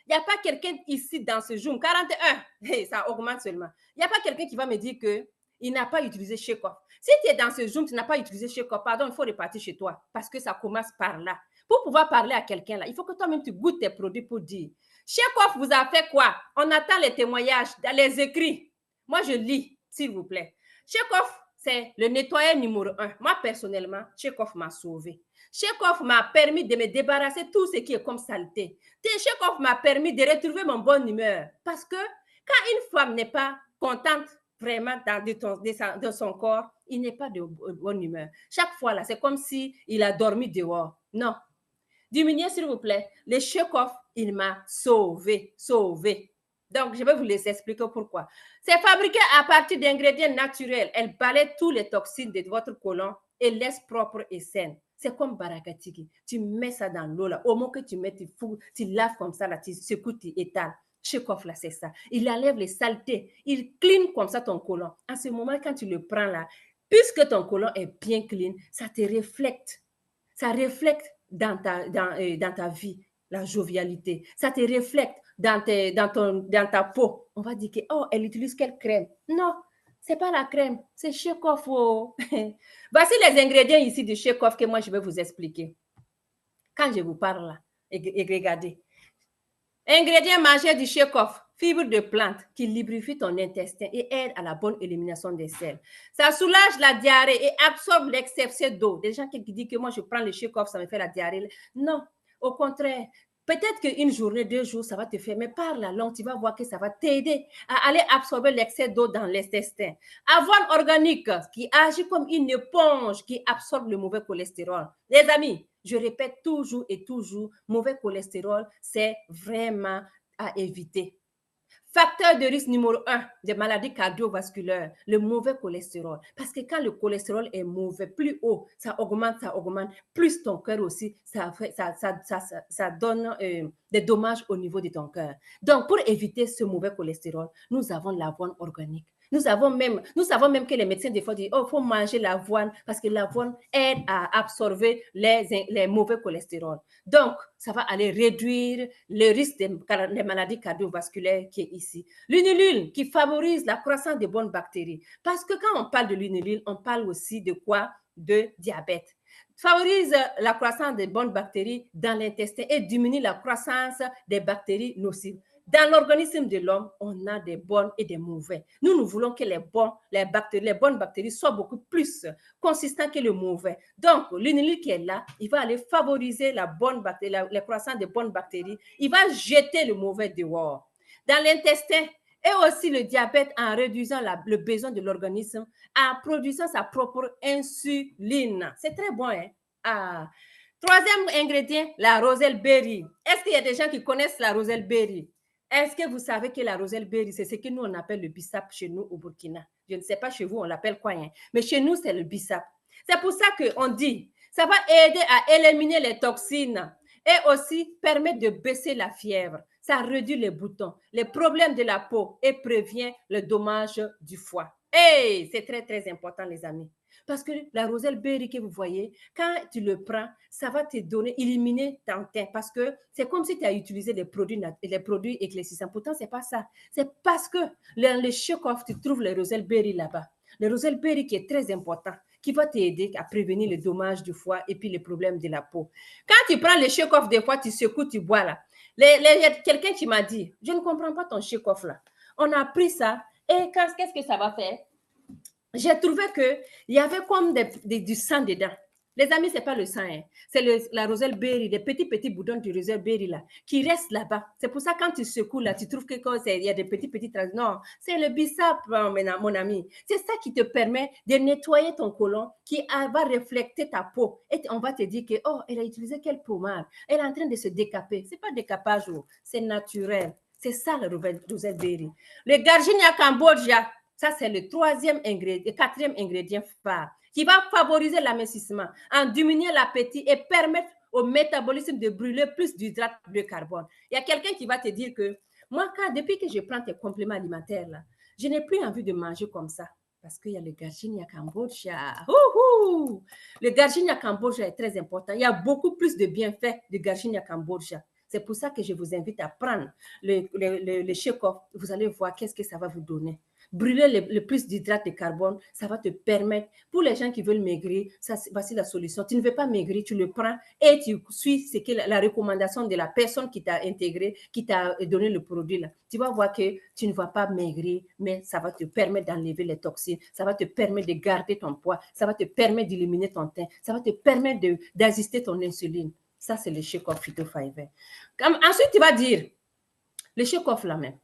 Speaker 1: Il n'y a pas quelqu'un ici dans ce Zoom. 41. Hey, ça augmente seulement. Il n'y a pas quelqu'un qui va me dire qu'il n'a pas utilisé Chekhov. Si tu es dans ce Zoom, tu n'as pas utilisé Chekhov, pardon, il faut repartir chez toi parce que ça commence par là. Pour pouvoir parler à quelqu'un là, il faut que toi-même tu goûtes tes produits pour dire. Chekhov vous a fait quoi? On attend les témoignages, les écrits. Moi, je lis, s'il vous plaît. Chekhov, c'est le nettoyeur numéro 1. Moi, personnellement, Chekhov m'a sauvé. Chekhov m'a permis de me débarrasser de tout ce qui est comme saleté. Chekhov m'a permis de retrouver mon bonne humeur. Parce que quand une femme n'est pas contente vraiment de son corps, il n'est pas de bonne humeur. Chaque fois, là, c'est comme s'il a dormi dehors. Non. Diminuez, s'il vous plaît. Le Chekhov, il m'a sauvé. Donc, je vais vous laisser expliquer pourquoi. C'est fabriqué à partir d'ingrédients naturels. Elle balaie tous les toxines de votre côlon et laisse propre et saine. C'est comme Barakatiki. Tu mets ça dans l'eau, là. Au moment que tu mets, tu laves comme ça, là, tu secoues, tu étales. Chekhov, là, c'est ça. Il enlève les saletés. Il clean comme ça ton côlon. À ce moment, quand tu le prends, là, puisque ton côlon est bien clean, ça te reflète. Ça reflète dans ta vie la jovialité. Ça te reflète dans ta peau. On va dire que, oh, elle utilise quelle crème? Non, c'est pas la crème, c'est Chekhov. Oh. Voici les ingrédients ici de Chekhov que moi, je vais vous expliquer. Quand je vous parle là, et regardez. Ingrédients majeurs du Chekhov. Fibres de plante qui lubrifient ton intestin et aident à la bonne élimination des sels. Ça soulage la diarrhée et absorbe l'excès d'eau. Des gens qui disent que moi, je prends le Chekhov, ça me fait la diarrhée. Non, au contraire. Peut-être qu'une journée, 2 jours, ça va te faire, mais par la langue, tu vas voir que ça va t'aider à aller absorber l'excès d'eau dans l'intestin. Avoine organique qui agit comme une éponge qui absorbe le mauvais cholestérol. Les amis, je répète toujours et toujours, mauvais cholestérol, c'est vraiment à éviter. Facteur de risque numéro 1 des maladies cardiovasculaires, le mauvais cholestérol. Parce que quand le cholestérol est mauvais, plus haut, ça augmente, plus ton cœur aussi, ça donne des dommages au niveau de ton cœur. Donc, pour éviter ce mauvais cholestérol, nous avons l'avoine organique. Nous savons même que les médecins des fois disent, oh, il faut manger l'avoine parce que l'avoine aide à absorber les mauvais cholestérol. Donc, ça va aller réduire le risque des maladies cardiovasculaires qui est ici. L'inulule qui favorise la croissance des bonnes bactéries. Parce que quand on parle de l'inulule, on parle aussi de quoi? De diabète. Favorise la croissance des bonnes bactéries dans l'intestin et diminue la croissance des bactéries nocives. Dans l'organisme de l'homme, on a des bonnes et des mauvais. Nous voulons que les bonnes bactéries soient beaucoup plus consistantes que le mauvais. Donc, l'inulile qui est là, il va aller favoriser la croissance des bonnes bactéries. Il va jeter le mauvais dehors. Dans l'intestin, et aussi le diabète en réduisant le besoin de l'organisme, en produisant sa propre insuline. C'est très bon, hein? Ah. Troisième ingrédient, la roselle berry. Est-ce qu'il y a des gens qui connaissent la roselle berry? Est-ce que vous savez que la roselle berry, c'est ce que nous, on appelle le bissap chez nous au Burkina? Je ne sais pas chez vous, on l'appelle quoi, hein? Mais chez nous, c'est le bissap. C'est pour ça qu'on dit, ça va aider à éliminer les toxines et aussi permettre de baisser la fièvre. Ça réduit les boutons, les problèmes de la peau et prévient le dommage du foie. Hey, c'est très, très important, les amis. Parce que la roselle berry que vous voyez, quand tu le prends, ça va te donner, éliminer ton teint. Parce que c'est comme si tu as utilisé les produits éclaircissants. Pourtant, ce n'est pas ça. C'est parce que dans le Chekhov, tu trouves le roselle berry là-bas. Le roselle berry qui est très important, qui va t'aider à prévenir les dommages du foie et puis les problèmes de la peau. Quand tu prends le Chekhov, des fois, tu secoues, tu bois là. Quelqu'un qui m'a dit, je ne comprends pas ton Chekhov là. On a pris ça et qu'est-ce que ça va faire? J'ai trouvé qu'il y avait comme du sang dedans. Les amis, ce n'est pas le sang, hein. C'est la roselle berry, les petits boudons de roselle berry là, qui restent là-bas. C'est pour ça que quand tu secoues là, tu trouves qu'il y a des petits traces. Non, c'est le bissap, mon ami. C'est ça qui te permet de nettoyer ton côlon, qui va refléter ta peau. Et on va te dire que, oh, elle a utilisé quelle pommade. Elle est en train de se décaper. Ce n'est pas décapage, c'est naturel. C'est ça la roselle berry. Le Garginia cambogia, ça, c'est le quatrième ingrédient phare qui va favoriser l'amincissement en diminuant l'appétit et permettre au métabolisme de brûler plus d'hydrates de carbone. Il y a quelqu'un qui va te dire que moi, depuis que je prends tes compléments alimentaires, là, Je n'ai plus envie de manger comme ça. Parce qu'il y a le Garcinia Cambogia. Ouhou! Le Garcinia Cambogia est très important. Il y a beaucoup plus de bienfaits de Garcinia Cambogia. C'est pour ça que je vous invite à prendre le Shake-Off. Vous allez voir qu'est-ce que ça va vous donner. Brûler le plus d'hydrates de carbone, ça va te permettre, pour les gens qui veulent maigrir, ça, voici la solution. Tu ne veux pas maigrir, tu le prends et tu suis ce que la recommandation de la personne qui t'a intégré, qui t'a donné le produit là. Tu vas voir que tu ne vas pas maigrir, mais ça va te permettre d'enlever les toxines, ça va te permettre de garder ton poids, ça va te permettre d'éliminer ton teint, ça va te permettre d'ajuster ton insuline. Ça, c'est le Shake-Off Phyto Fiber. Ensuite, tu vas dire, le Shake-Off là même,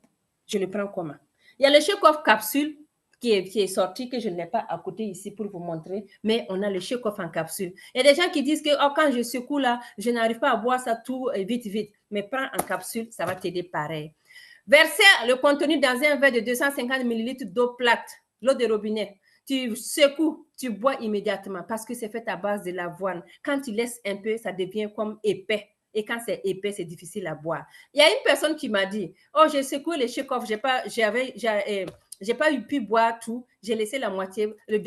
Speaker 1: je le prends comment? Il y a le Shake-Off capsule qui est sorti, que je ne l'ai pas à côté ici pour vous montrer, mais on a le Shake-Off en capsule. Il y a des gens qui disent que oh, quand je secoue là, je n'arrive pas à boire ça tout vite, vite. Mais prends en capsule, ça va t'aider pareil. Verser le contenu dans un verre de 250 ml d'eau plate, l'eau de robinet. Tu secoues, tu bois immédiatement parce que c'est fait à base de l'avoine. Quand tu laisses un peu, ça devient comme épais. Et quand c'est épais, c'est difficile à boire. Il y a une personne qui m'a dit, oh, j'ai secoué le Shake-Off, j'ai pas pu boire tout, j'ai laissé la moitié. Le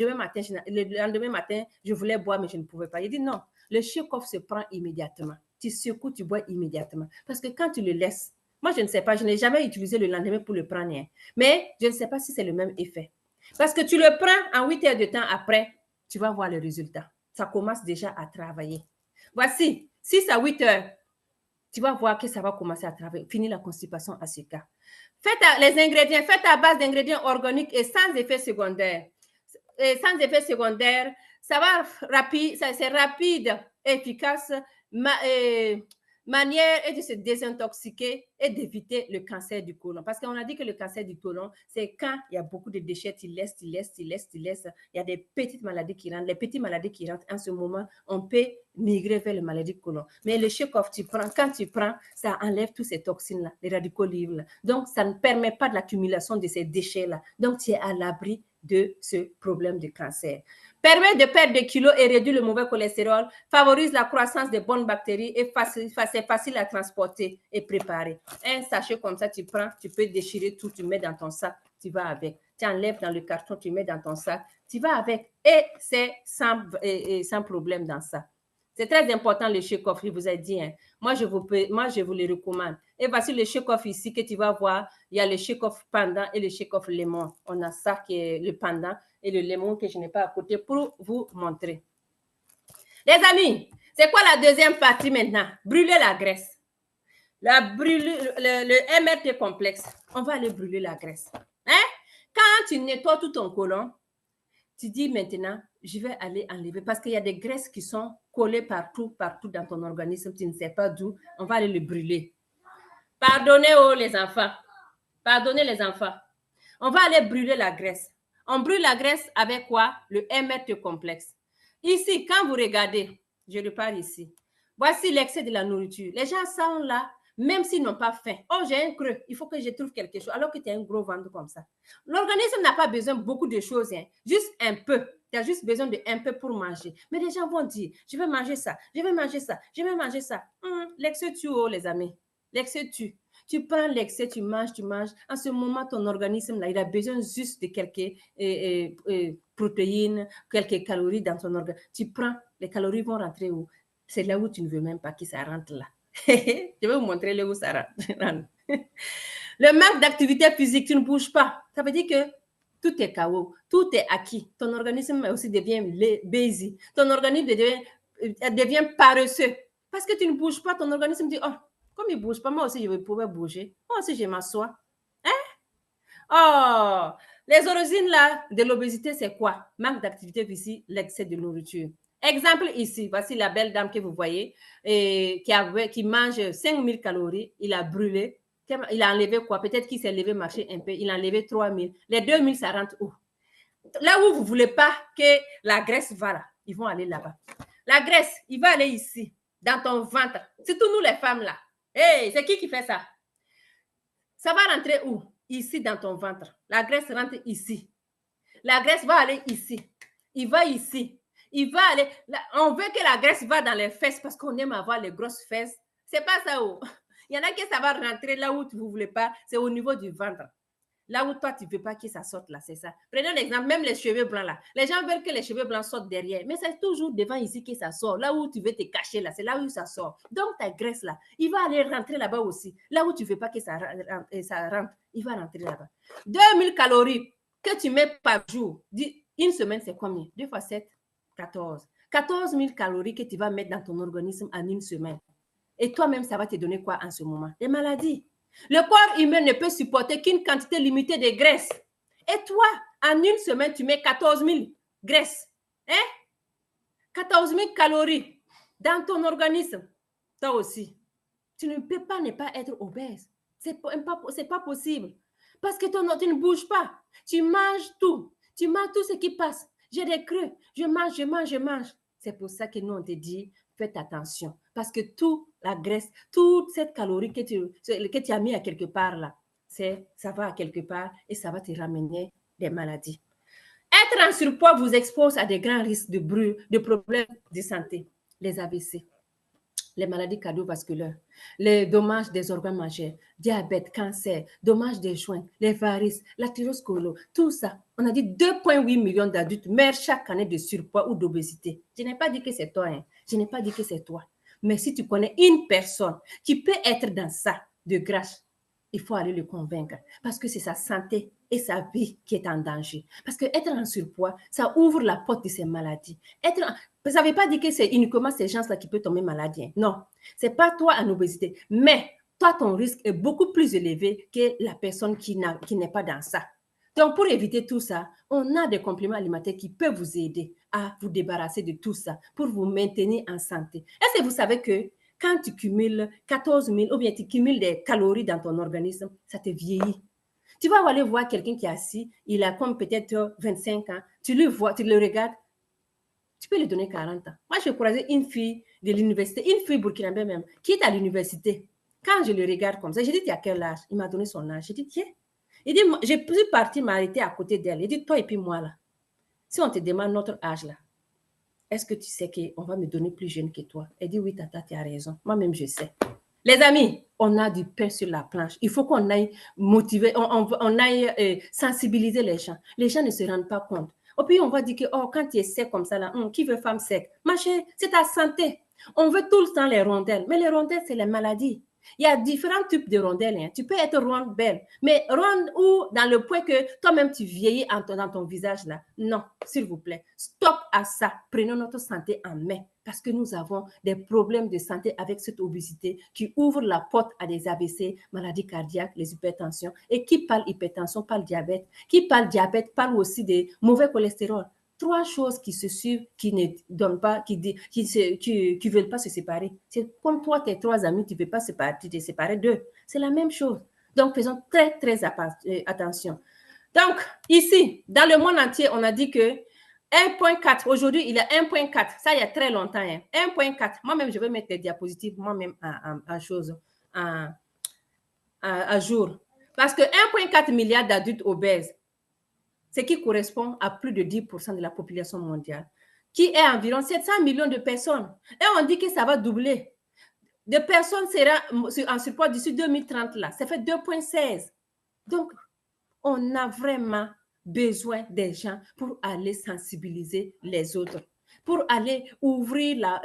Speaker 1: lendemain matin, je voulais boire, mais je ne pouvais pas. Il dit non, le Shake-Off se prend immédiatement. Tu secoues, tu bois immédiatement. Parce que quand tu le laisses, moi, je ne sais pas, je n'ai jamais utilisé le lendemain pour le prendre, hein, mais je ne sais pas si c'est le même effet. Parce que tu le prends en 8 heures de temps après, tu vas voir le résultat. Ça commence déjà à travailler. Voici, 6 à 8 heures, tu vas voir que ça va commencer à travailler. Fini la constipation à ce cas. Faites les ingrédients, faites à base d'ingrédients organiques et sans effet secondaire. Et sans effet secondaire, ça va rapide, c'est rapide, efficace, manière est de se désintoxiquer et d'éviter le cancer du côlon. Parce qu'on a dit que le cancer du côlon, c'est quand il y a beaucoup de déchets, tu laisses. Il y a des petites maladies qui rentrent. Les petites maladies qui rentrent, en ce moment, on peut migrer vers les maladies du côlon. Mais le Shake-Off, quand tu prends, ça enlève tous ces toxines-là, les radicaux libres. Donc, ça ne permet pas de l'accumulation de ces déchets-là. Donc, tu es à l'abri de ce problème de cancer. Permet de perdre des kilos et réduire le mauvais cholestérol, favorise la croissance des bonnes bactéries et c'est facile à transporter et préparer. Un sachet comme ça, tu prends, tu peux déchirer tout, tu mets dans ton sac, tu vas avec. Tu enlèves dans le carton, tu mets dans ton sac, tu vas avec et c'est sans problème dans ça. C'est très important le Shake-Off, je vous ai dit. Hein. Moi, je vous le recommande. Et voici le Shake-Off ici que tu vas voir. Il y a le Shake-Off pendant et le Shake-Off lemon. On a ça qui est le pendant et le lemon que je n'ai pas à côté pour vous montrer. Les amis, c'est quoi la deuxième partie maintenant? Brûler la graisse. Le MRT complexe. On va aller brûler la graisse. Hein? Quand tu nettoies tout ton côlon, tu dis maintenant, je vais aller enlever parce qu'il y a des graisses qui sont collées partout dans ton organisme. Tu ne sais pas d'où. On va aller le brûler. Pardonnez les enfants. Pardonnez les enfants. On va aller brûler la graisse. On brûle la graisse avec quoi? Le MRT complexe. Ici, quand vous regardez, je le parle ici. Voici l'excès de la nourriture. Les gens sont là, même s'ils n'ont pas faim. Oh, j'ai un creux, il faut que je trouve quelque chose, alors que tu as un gros ventre comme ça. L'organisme n'a pas besoin de beaucoup de choses, hein. Juste un peu. Tu as juste besoin d'un peu pour manger. Mais les gens vont dire, je vais manger ça, je vais manger ça, je vais manger ça. L'excès tue, les amis. L'excès tue. Tu prends l'excès, tu manges. En ce moment, ton organisme, là, il a besoin juste de quelques protéines, quelques calories dans ton organisme. Tu prends, les calories vont rentrer où? C'est là où tu ne veux même pas que ça rentre là. Je vais vous montrer là où ça rentre. Le manque d'activité physique, tu ne bouges pas. Ça veut dire que tout est KO, tout est acquis. Ton organisme aussi devient lazy. Ton organisme devient paresseux. Parce que tu ne bouges pas, ton organisme dit, oh, comme il ne bouge pas, moi aussi, je vais pouvoir bouger. Moi aussi, je m'assois. Hein? Oh, les origines là, de l'obésité, c'est quoi? Manque d'activité physique, l'excès de nourriture. Exemple ici, voici la belle dame que vous voyez, qui mange 5000 calories, il a brûlé. Il a enlevé quoi? Peut-être qu'il s'est levé marcher un peu, il a enlevé 3000. Les 2000, ça rentre où? Là où vous ne voulez pas que la graisse va là, ils vont aller là-bas. La graisse, il va aller ici, dans ton ventre. Surtout nous les femmes là. Hey, c'est qui fait ça? Ça va rentrer où? Ici dans ton ventre. La graisse rentre ici. La graisse va aller ici. Il va ici. Il va aller. Là, on veut que la graisse va dans les fesses parce qu'on aime avoir les grosses fesses. C'est pas ça où. Il y en a qui ça va rentrer là où vous ne voulez pas. C'est au niveau du ventre. Là où toi, tu ne veux pas que ça sorte là, c'est ça. Prenons l'exemple, même les cheveux blancs là. Les gens veulent que les cheveux blancs sortent derrière, mais c'est toujours devant ici que ça sort. Là où tu veux te cacher là, c'est là où ça sort. Donc ta graisse là, il va aller rentrer là-bas aussi. Là où tu ne veux pas que ça rentre, il va rentrer là-bas. 2000 calories que tu mets par jour, une semaine c'est combien? 2 fois 7, 14. 14 000 calories que tu vas mettre dans ton organisme en une semaine. Et toi-même, ça va te donner quoi en ce moment? Des maladies. Le corps humain ne peut supporter qu'une quantité limitée de graisse. Et toi, en une semaine, tu mets 14 000 graisses. Hein? 14 000 calories dans ton organisme. Toi aussi. Tu ne peux pas ne pas être obèse. C'est pas possible. Parce que tu ne bouges pas. Tu manges tout. Tu manges tout ce qui passe. J'ai des creux. Je mange. C'est pour ça que nous, on te dit, faites attention. Parce que toute la graisse, toute cette calorie que tu as mis à quelque part là, ça va à quelque part et ça va te ramener des maladies. Être en surpoids vous expose à des grands risques de brûle, de problèmes de santé, les AVC, les maladies cardiovasculaires, les dommages des organes majeurs, diabète, cancer, dommages des joints, les varices, l'athérosclérose, tout ça. On a dit 2,8 millions d'adultes meurent chaque année de surpoids ou d'obésité. Je n'ai pas dit que c'est toi, hein. Je n'ai pas dit que c'est toi. Mais si tu connais une personne qui peut être dans ça, de grâce, il faut aller le convaincre parce que c'est sa santé et sa vie qui est en danger. Parce que être en surpoids, ça ouvre la porte de ces maladies. Ça ne veut pas dire que c'est uniquement ces gens-là qui peuvent tomber malades. Non, ce n'est pas toi en obésité. Mais toi, ton risque est beaucoup plus élevé que la personne qui n'est pas dans ça. Donc, pour éviter tout ça, on a des compléments alimentaires qui peuvent vous aider à vous débarrasser de tout ça pour vous maintenir en santé. Est-ce que vous savez que quand tu cumules 14 000 ou bien tu cumules des calories dans ton organisme, ça te vieillit. Tu vas aller voir quelqu'un qui est assis, il a comme peut-être 25 ans, tu le vois, tu le regardes, tu peux lui donner 40 ans. Moi, j'ai croisé une fille de l'université, une fille burkinabé même, qui est à l'université. Quand je le regarde comme ça, j'ai dit, tu as quel âge? Il m'a donné son âge. J'ai dit, tiens. Il dit, j'ai pu partir m'arrêter à côté d'elle. Il dit, toi et puis moi là, si on te demande notre âge là, est-ce que tu sais qu'on va me donner plus jeune que toi? Elle dit, oui, tata, tu as raison. Moi-même, je sais. Les amis, on a du pain sur la planche. Il faut qu'on aille motiver, on aille sensibiliser les gens. Les gens ne se rendent pas compte. Et puis, on va dire que oh, quand tu es sec comme ça, là, qui veut femme sec? Ma chérie, c'est ta santé. On veut tout le temps les rondelles. Mais les rondelles, c'est les maladies. Il y a différents types de rondelles. Hein. Tu peux être ronde, belle, mais ronde ou dans le point que toi-même tu vieillis dans ton visage là. Non, s'il vous plaît, stop à ça. Prenons notre santé en main parce que nous avons des problèmes de santé avec cette obésité qui ouvre la porte à des AVC, maladies cardiaques, les hypertensions. Et qui parle hypertension parle diabète. Qui parle diabète parle aussi des mauvais cholestérol. 3 choses qui se suivent, qui ne donnent pas, qui veulent pas se séparer. C'est comme toi, tes 3 amis, tu ne veux pas te séparer d'eux. C'est la même chose. Donc, faisons très, très attention. Donc, ici, dans le monde entier, on a dit que 1,4, aujourd'hui, il est 1,4. Ça, il y a très longtemps. Hein. 1,4. Moi-même, je vais mettre des diapositives, moi-même, à jour. Parce que 1,4 milliard d'adultes obèses, ce qui correspond à plus de 10% de la population mondiale, qui est environ 700 millions de personnes. Et on dit que ça va doubler. De personnes seront en surpoids d'ici 2030, là. Ça fait 2,16. Donc, on a vraiment besoin des gens pour aller sensibiliser les autres, pour aller ouvrir,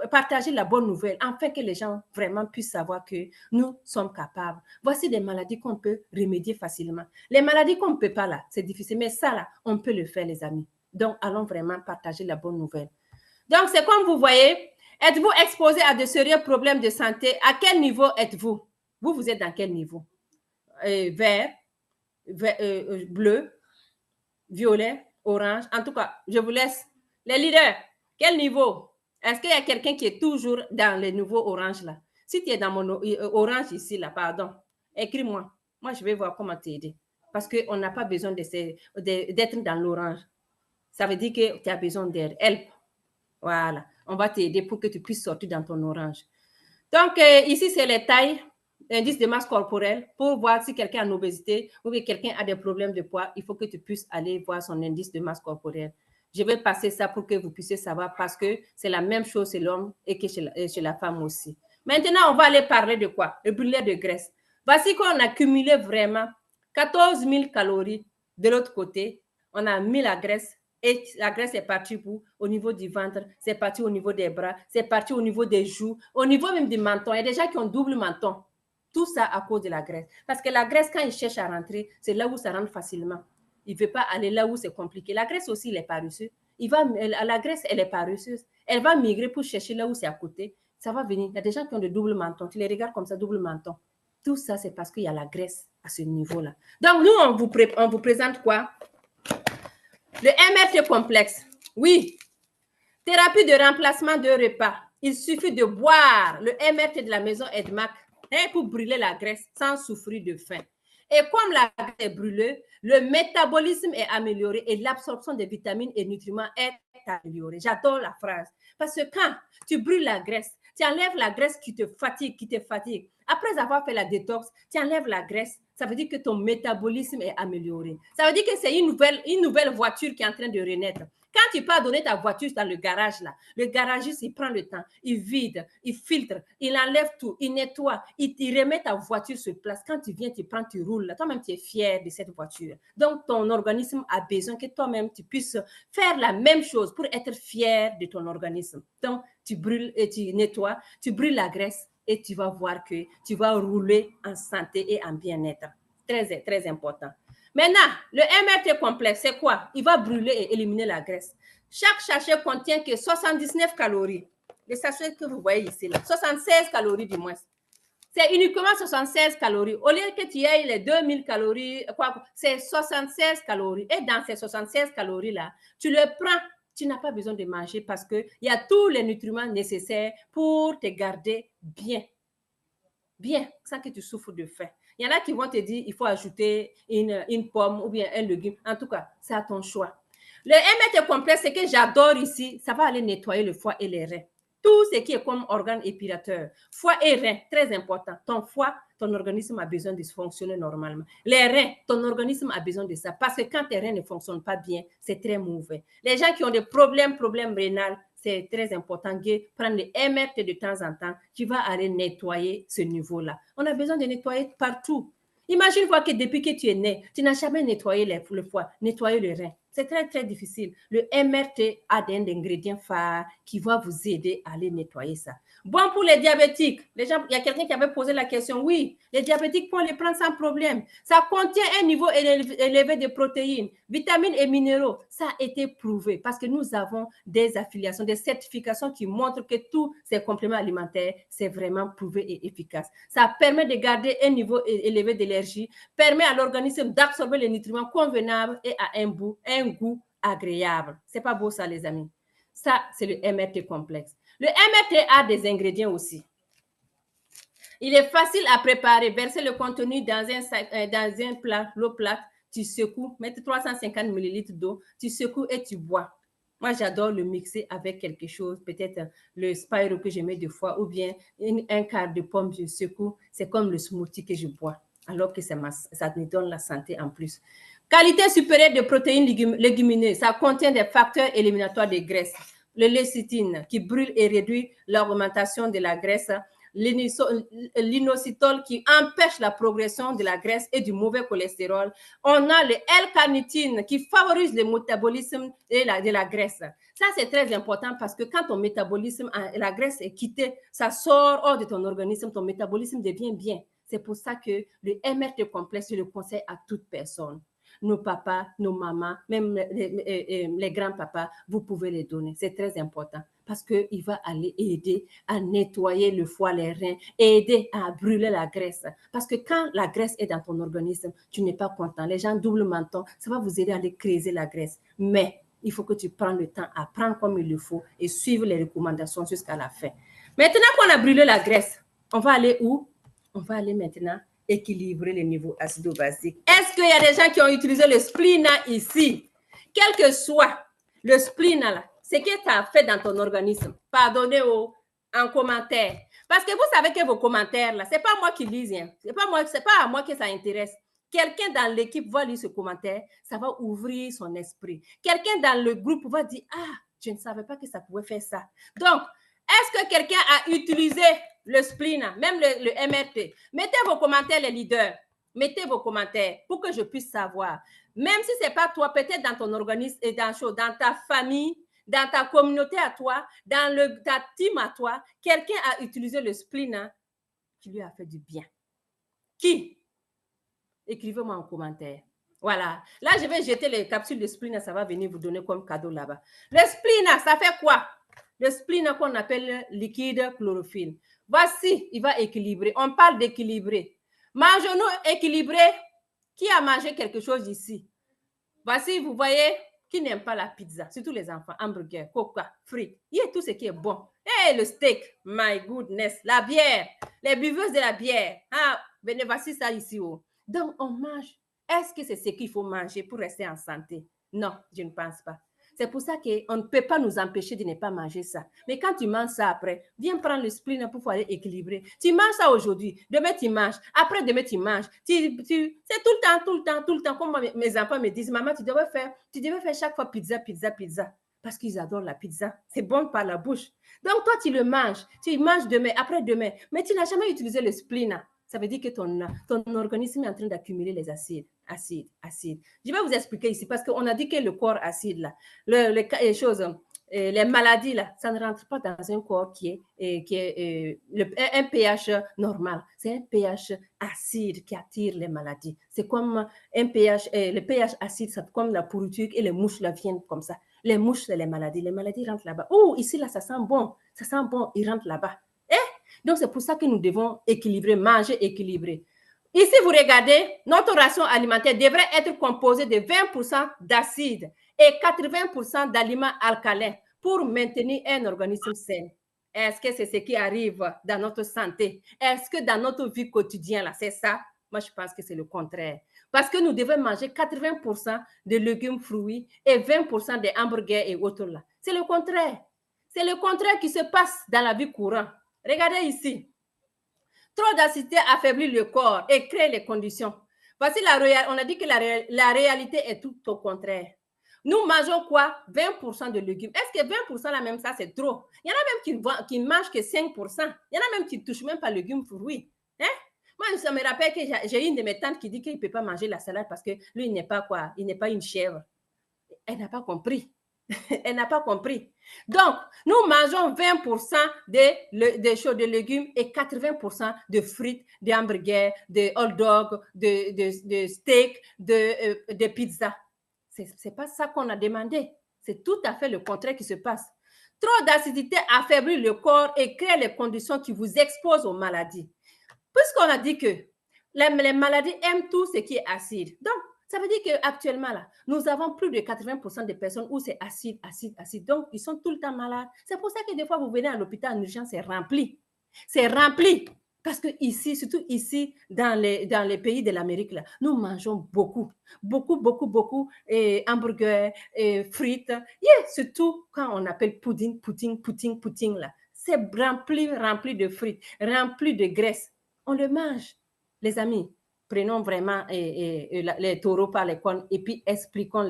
Speaker 1: partager la bonne nouvelle, afin que les gens vraiment puissent savoir que nous sommes capables. Voici des maladies qu'on peut remédier facilement. Les maladies qu'on ne peut pas là, c'est difficile, mais ça là, on peut le faire les amis. Donc, allons vraiment partager la bonne nouvelle. Donc, c'est comme vous voyez, êtes-vous exposé à de sérieux problèmes de santé? À quel niveau êtes-vous? Vous êtes dans quel niveau? Vert, bleu, violet, orange. En tout cas, je vous laisse. Les leaders, quel niveau? Est-ce qu'il y a quelqu'un qui est toujours dans le niveau orange là? Si tu es dans mon orange ici, là, pardon, écris-moi. Moi, je vais voir comment t'aider. Parce qu'on n'a pas besoin d'être dans l'orange. Ça veut dire que tu as besoin d'aide. Help. Voilà. On va t'aider pour que tu puisses sortir dans ton orange. Donc, ici, c'est les tailles, l'indice de masse corporelle, pour voir si quelqu'un a une obésité ou si quelqu'un a des problèmes de poids. Il faut que tu puisses aller voir son indice de masse corporelle. Je vais passer ça pour que vous puissiez savoir parce que c'est la même chose chez l'homme et que chez la femme aussi. Maintenant, on va aller parler de quoi? Le brûlé de graisse. Voici qu'on a cumulé vraiment 14 000 calories. De l'autre côté, on a mis la graisse et la graisse est partie au niveau du ventre, c'est parti au niveau des bras, c'est parti au niveau des joues, au niveau même du menton. Il y a des gens qui ont double menton. Tout ça à cause de la graisse. Parce que la graisse, quand il cherche à rentrer, c'est là où ça rentre facilement. Il ne veut pas aller là où c'est compliqué. La graisse aussi, elle est paresseuse. La graisse, elle est paresseuse. Elle va migrer pour chercher là où c'est à côté. Ça va venir. Il y a des gens qui ont de double menton. Tu les regardes comme ça, double menton. Tout ça, c'est parce qu'il y a la graisse à ce niveau-là. Donc, nous, on vous présente quoi? Le MRT complexe. Oui. Thérapie de remplacement de repas. Il suffit de boire le MRT de la maison Edmac pour brûler la graisse sans souffrir de faim. Et comme la graisse est brûlée, le métabolisme est amélioré et l'absorption des vitamines et nutriments est améliorée. J'adore la phrase. Parce que quand tu brûles la graisse, tu enlèves la graisse qui te fatigue. Après avoir fait la détox, tu enlèves la graisse. Ça veut dire que ton métabolisme est amélioré. Ça veut dire que c'est une nouvelle voiture qui est en train de renaître. Quand tu pars donner ta voiture dans le garage, là, le garagiste, il prend le temps, il vide, il filtre, il enlève tout, il nettoie, il remet ta voiture sur place. Quand tu viens, tu prends, tu roules. Toi-même, tu es fier de cette voiture. Donc, ton organisme a besoin que toi-même, tu puisses faire la même chose pour être fier de ton organisme. Donc, tu brûles et tu nettoies, tu brûles la graisse et tu vas voir que tu vas rouler en santé et en bien-être. Très, très important. Maintenant, le MRT complexe, c'est quoi? Il va brûler et éliminer la graisse. Chaque sachet contient que 79 calories. Les sachets que vous voyez ici, là, 76 calories du moins. C'est uniquement 76 calories. Au lieu que tu aies les 2000 calories, c'est 76 calories. Et dans ces 76 calories-là, tu le prends. Tu n'as pas besoin de manger parce qu'il y a tous les nutriments nécessaires pour te garder bien, sans que tu souffres de faim. Il y en a qui vont te dire il faut ajouter une pomme ou bien un légume. En tout cas, c'est à ton choix. Le MRT complexe, ce que j'adore ici, ça va aller nettoyer le foie et les reins. Tout ce qui est comme organe épirateur. Foie et reins, très important. Ton foie, ton organisme a besoin de fonctionner normalement. Les reins, ton organisme a besoin de ça. Parce que quand tes reins ne fonctionnent pas bien, c'est très mauvais. Les gens qui ont des problèmes rénaux, c'est très important de prendre le MRT de temps en temps qui va aller nettoyer ce niveau-là. On a besoin de nettoyer partout. Imagine-toi que depuis que tu es né, tu n'as jamais nettoyé le foie, nettoyé le rein. C'est très, très difficile. Le MRT a un ingrédient phare qui va vous aider à aller nettoyer ça. Bon pour les diabétiques. Il y a quelqu'un qui avait posé la question. Oui, les diabétiques peuvent les prendre sans problème. Ça contient un niveau élevé de protéines, vitamines et minéraux. Ça a été prouvé parce que nous avons des affiliations, des certifications qui montrent que tous ces compléments alimentaires, c'est vraiment prouvé et efficace. Ça permet de garder un niveau élevé d'énergie, permet à l'organisme d'absorber les nutriments convenables et à un goût agréable. C'est pas beau ça, les amis. Ça, c'est le MRT complexe. Le MRT a des ingrédients aussi. Il est facile à préparer. Verser le contenu dans un plat, l'eau plate, tu secoues, mettre 350 ml d'eau, tu secoues et tu bois. Moi, j'adore le mixer avec quelque chose, peut-être le Spyro que je mets deux fois ou bien un quart de pomme, je secoue. C'est comme le smoothie que je bois, alors que ça me donne la santé en plus. Qualité supérieure de protéines légumineuses. Ça contient des facteurs éliminatoires des graisses. Le lécithine qui brûle et réduit l'augmentation de la graisse. L'inositol qui empêche la progression de la graisse et du mauvais cholestérol. On a le L-carnitine qui favorise le métabolisme de la graisse. Ça, c'est très important parce que quand ton métabolisme, la graisse est quittée, ça sort hors de ton organisme, ton métabolisme devient bien. C'est pour ça que le MRT complexe, je le conseille à toute personne. Nos papas, nos mamans, même les grands-papas, vous pouvez les donner. C'est très important parce qu'il va aller aider à nettoyer le foie, les reins, aider à brûler la graisse. Parce que quand la graisse est dans ton organisme, tu n'es pas content. Les gens double menton, ça va vous aider à aller creuser la graisse. Mais il faut que tu prennes le temps à prendre comme il le faut et suivre les recommandations jusqu'à la fin. Maintenant qu'on a brûlé la graisse, on va aller où? On va aller maintenant équilibrer les niveaux acido-basiques. Est-ce qu'il y a des gens qui ont utilisé le spleen ici? Quel que soit le spleen, là, ce que tu as fait dans ton organisme, pardonnez en commentaire. Parce que vous savez que vos commentaires, là, ce n'est pas moi qui lise. Hein. Ce n'est pas à moi que ça intéresse. Quelqu'un dans l'équipe va lire ce commentaire, ça va ouvrir son esprit. Quelqu'un dans le groupe va dire, ah, je ne savais pas que ça pouvait faire ça. Donc, est-ce que quelqu'un a utilisé le spleen, même le MRT? Mettez vos commentaires, les leaders. Mettez vos commentaires pour que je puisse savoir. Même si ce n'est pas toi, peut-être dans ton organisme et dans ta famille, dans ta communauté à toi, dans ta team à toi, quelqu'un a utilisé le spleen hein, qui lui a fait du bien. Qui? Écrivez-moi en commentaire. Voilà. Là, je vais jeter les capsules de spleen, ça va venir vous donner comme cadeau là-bas. Le spleen, ça fait quoi? Le spleen qu'on appelle liquide chlorophylle. Voici, il va équilibrer. On parle d'équilibrer. Mangeons-nous équilibré. Qui a mangé quelque chose ici? Voici, vous voyez, qui n'aime pas la pizza, surtout les enfants, hamburger, coca, frites, il y a tout ce qui est bon. Et le steak, my goodness, la bière, les buveuses de la bière. Ah, venez, voici ça ici. Oh. Donc, on mange. Est-ce que c'est ce qu'il faut manger pour rester en santé? Non, je ne pense pas. C'est pour ça qu'on ne peut pas nous empêcher de ne pas manger ça. Mais quand tu manges ça après, viens prendre le spleen pour pouvoir équilibrer. Tu manges ça aujourd'hui, demain tu manges, après demain tu manges. C'est tout le temps. Comme mes enfants me disent, maman, tu devais faire chaque fois pizza. Parce qu'ils adorent la pizza. C'est bon par la bouche. Donc toi, tu le manges. Tu manges demain, après demain. Mais tu n'as jamais utilisé le spleen. Ça veut dire que ton organisme est en train d'accumuler les acides. Je vais vous expliquer ici parce qu'on a dit que le corps acide, là, les choses, les maladies, là, ça ne rentre pas dans un corps qui est un pH normal. C'est un pH acide qui attire les maladies. C'est comme un pH, le pH acide, c'est comme la pourriture et les mouches là viennent comme ça. Les mouches, c'est les maladies. Les maladies rentrent là-bas. Oh, ici, là, ça sent bon. Ils rentrent là-bas. Donc, c'est pour ça que nous devons équilibrer, manger équilibré. Ici, vous regardez, notre ration alimentaire devrait être composée de 20% d'acide et 80% d'aliments alcalins pour maintenir un organisme sain. Est-ce que c'est ce qui arrive dans notre santé? Est-ce que dans notre vie quotidienne, là, c'est ça? Moi, je pense que c'est le contraire. Parce que nous devons manger 80% de légumes, fruits et 20% de hamburgers et autres là. C'est le contraire. C'est le contraire qui se passe dans la vie courante. Regardez ici. Trop d'acidité affaiblit le corps et crée les conditions. Voici on a dit que la réalité est tout au contraire. Nous mangeons quoi? 20% de légumes. Est-ce que 20% là même ça, c'est trop? Il y en a même qui ne mangent que 5%. Il y en a même qui ne touchent même pas les légumes fruits. Hein? Moi, ça me rappelle que j'ai une de mes tantes qui dit qu'il ne peut pas manger la salade parce que lui, il n'est pas quoi? Il n'est pas une chèvre. Elle n'a pas compris. Elle n'a pas compris. Donc, nous mangeons 20% de légumes et 80% de frites, de hamburgers, de hot dogs, de steaks, de pizza. Ce n'est pas ça qu'on a demandé. C'est tout à fait le contraire qui se passe. Trop d'acidité affaiblit le corps et crée les conditions qui vous exposent aux maladies. Puisqu'on a dit que les maladies aiment tout ce qui est acide. Donc, ça veut dire qu'actuellement, là, nous avons plus de 80% des personnes où c'est acide. Donc, ils sont tout le temps malades. C'est pour ça que des fois, vous venez à l'hôpital en urgence, c'est rempli. C'est rempli. Parce que ici, surtout ici, dans les pays de l'Amérique, là, nous mangeons beaucoup, et hamburgers, et frites. Yeah, surtout quand on appelle pudding, là. C'est rempli de frites, rempli de graisse. On le mange, les amis. Prenons vraiment les taureaux par les cornes et puis expliquez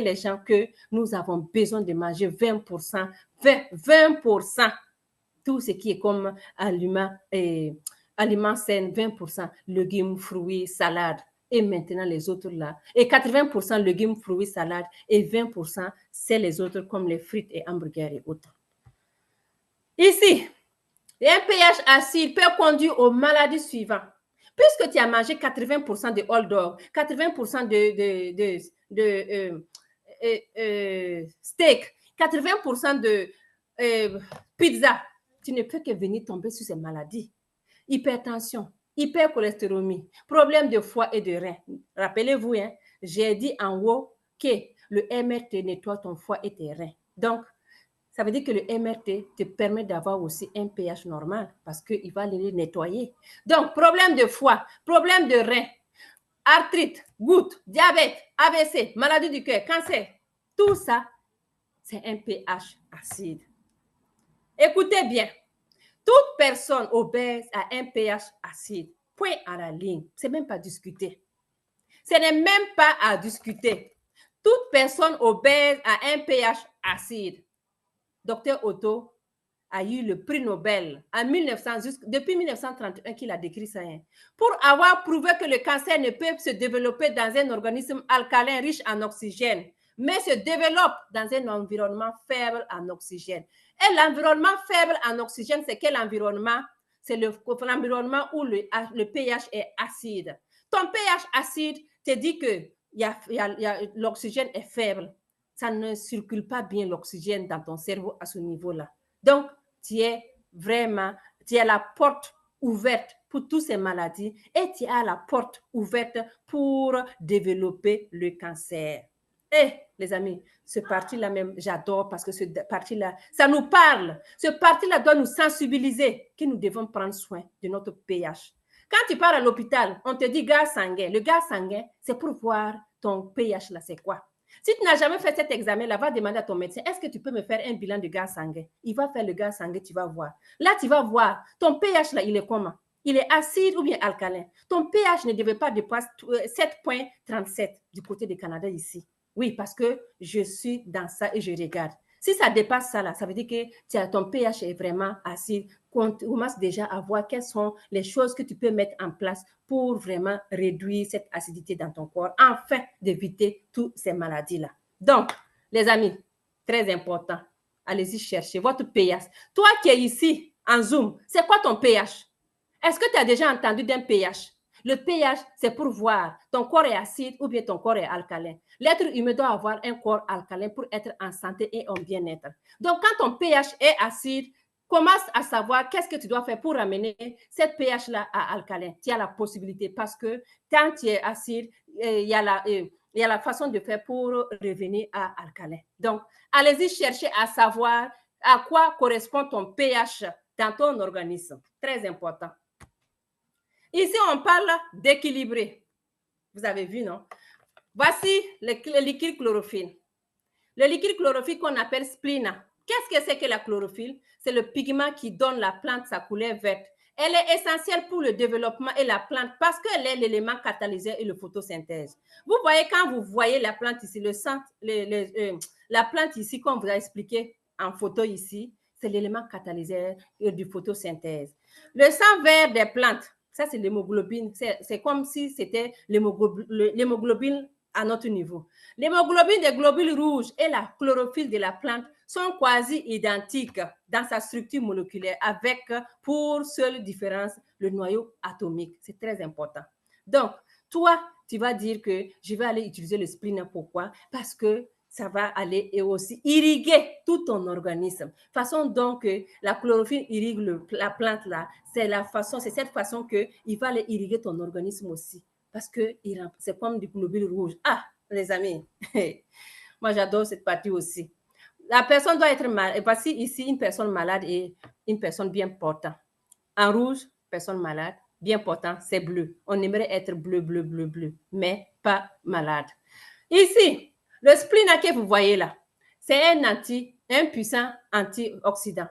Speaker 1: les gens que nous avons besoin de manger 20%, 20%, tout ce qui est comme aliments sains, 20%, légumes, fruits, salades. Et maintenant, les autres là. Et 80% légumes, fruits, salades. Et 20%, c'est les autres comme les frites et hamburgers et autres. Ici, un pH acide peut conduire aux maladies suivantes. Puisque tu as mangé 80% de hot dog, 80% de steak, 80% de pizza, tu ne peux que venir tomber sur ces maladies. Hypertension, hypercholestérolémie, problème de foie et de rein. Rappelez-vous, hein, j'ai dit en haut que le MRT nettoie ton foie et tes reins. Donc, ça veut dire que le MRT te permet d'avoir aussi un pH normal parce qu'il va les nettoyer. Donc, problème de foie, problème de rein, arthrite, goutte, diabète, AVC, maladie du cœur, cancer, tout ça, c'est un pH acide. Écoutez bien, toute personne obèse a un pH acide. Point à la ligne. Ce n'est même pas discuté. Ce n'est même pas à discuter. Toute personne obèse a un pH acide. Docteur Otto a eu le prix Nobel en 1900, depuis 1931 qu'il a décrit ça, hein, pour avoir prouvé que le cancer ne peut se développer dans un organisme alcalin riche en oxygène, mais se développe dans un environnement faible en oxygène. Et l'environnement faible en oxygène, c'est quel environnement? C'est l'environnement où le pH est acide. Ton pH acide te dit que l'oxygène est faible. Ça ne circule pas bien l'oxygène dans ton cerveau à ce niveau-là. Donc, tu as la porte ouverte pour toutes ces maladies et tu as la porte ouverte pour développer le cancer. Et les amis, ce parti-là même, j'adore parce que ce parti-là, ça nous parle. Ce parti-là doit nous sensibiliser que nous devons prendre soin de notre pH. Quand tu pars à l'hôpital, on te dit gaz sanguin. Le gaz sanguin, c'est pour voir ton pH là, c'est quoi. Si tu n'as jamais fait cet examen-là, va demander à ton médecin, est-ce que tu peux me faire un bilan de gaz sanguin? Il va faire le gaz sanguin, tu vas voir. Là, tu vas voir, ton pH là, il est comment? Il est acide ou bien alcalin? Ton pH ne devait pas dépasser 7,37 du côté du Canada ici. Oui, parce que je suis dans ça et je regarde. Si ça dépasse ça, là, ça veut dire que ton pH est vraiment acide. On commence déjà à voir quelles sont les choses que tu peux mettre en place pour vraiment réduire cette acidité dans ton corps, afin d'éviter toutes ces maladies-là. Donc, les amis, très important, allez-y chercher votre pH. Toi qui es ici en Zoom, c'est quoi ton pH? Est-ce que tu as déjà entendu d'un pH? Le pH, c'est pour voir ton corps est acide ou bien ton corps est alcalin. L'être humain doit avoir un corps alcalin pour être en santé et en bien-être. Donc, quand ton pH est acide, commence à savoir qu'est-ce que tu dois faire pour ramener cette pH-là à alcalin. Tu as la possibilité parce que quand tu es acide, il y a la façon de faire pour revenir à alcalin. Donc, allez-y chercher à savoir à quoi correspond ton pH dans ton organisme. Très important. Ici, on parle d'équilibrer. Vous avez vu, non? Voici le liquide chlorophylle. Le liquide chlorophylle qu'on appelle spléna. Qu'est-ce que c'est que la chlorophylle? C'est le pigment qui donne la plante sa couleur verte. Elle est essentielle pour le développement et la plante parce qu'elle est l'élément catalyseur et la photosynthèse. Vous voyez, quand vous voyez la plante ici, la plante ici, comme vous a expliqué en photo ici, c'est l'élément catalyseur et du photosynthèse. Le sang vert des plantes, ça c'est l'hémoglobine. C'est comme si c'était l'hémoglobine à notre niveau. L'hémoglobine des globules rouges et la chlorophylle de la plante sont quasi identiques dans sa structure moléculaire avec, pour seule différence, le noyau atomique. C'est très important. Donc, toi, tu vas dire que je vais aller utiliser le spleen. Pourquoi? Parce que ça va aller et aussi irriguer tout ton organisme. Façon donc que la chlorophylle irrigue la plante là, c'est cette façon qu'il va aller irriguer ton organisme aussi. Parce que c'est comme du globule rouge. Ah, les amis, moi j'adore cette partie aussi. La personne doit être malade. Voici ici une personne malade et une personne bien portante. En rouge, personne malade. Bien portant, c'est bleu. On aimerait être bleu, bleu, bleu, bleu, mais pas malade. Ici, le spleen que vous voyez là, c'est un puissant antioxydant.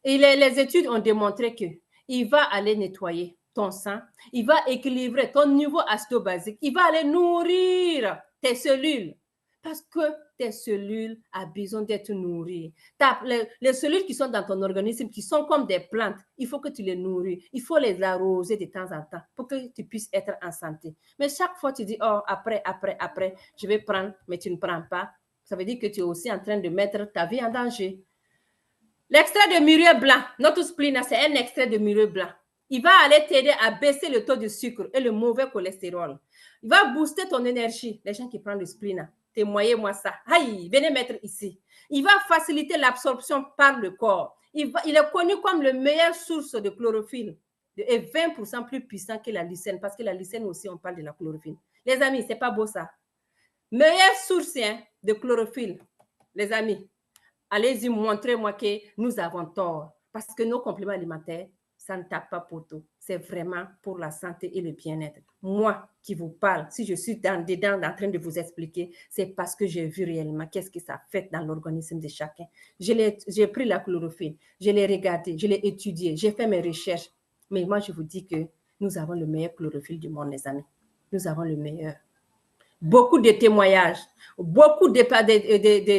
Speaker 1: Et les études ont démontré qu'il va aller nettoyer ton sang, il va équilibrer ton niveau acido-basique, il va aller nourrir tes cellules parce que tes cellules ont besoin d'être nourries. Les cellules qui sont dans ton organisme, qui sont comme des plantes, il faut que tu les nourris, il faut les arroser de temps en temps pour que tu puisses être en santé. Mais chaque fois, tu dis, oh, après, je vais prendre, mais tu ne prends pas. Ça veut dire que tu es aussi en train de mettre ta vie en danger. L'extrait de mûrier blanc, notre spleen, c'est un extrait de mûrier blanc. Il va aller t'aider à baisser le taux de sucre et le mauvais cholestérol. Il va booster ton énergie. Les gens qui prennent le spleen, témoignez-moi ça. Aïe, venez mettre ici. Il va faciliter l'absorption par le corps. Il est connu comme la meilleure source de chlorophylle et 20% plus puissant que la lycène, parce que la lycène aussi, on parle de la chlorophylle. Les amis, c'est pas beau ça. Meilleure source de chlorophylle, les amis. Allez-y, montrez-moi que nous avons tort. Parce que nos compléments alimentaires, ça ne tape pas pour tout. C'est vraiment pour la santé et le bien-être. Moi qui vous parle, si je suis dedans en train de vous expliquer, c'est parce que j'ai vu réellement qu'est-ce que ça fait dans l'organisme de chacun. J'ai pris la chlorophylle, je l'ai regardé, je l'ai étudié, j'ai fait mes recherches. Mais moi, je vous dis que nous avons le meilleur chlorophylle du monde, les amis. Nous avons le meilleur. Beaucoup de témoignages, beaucoup de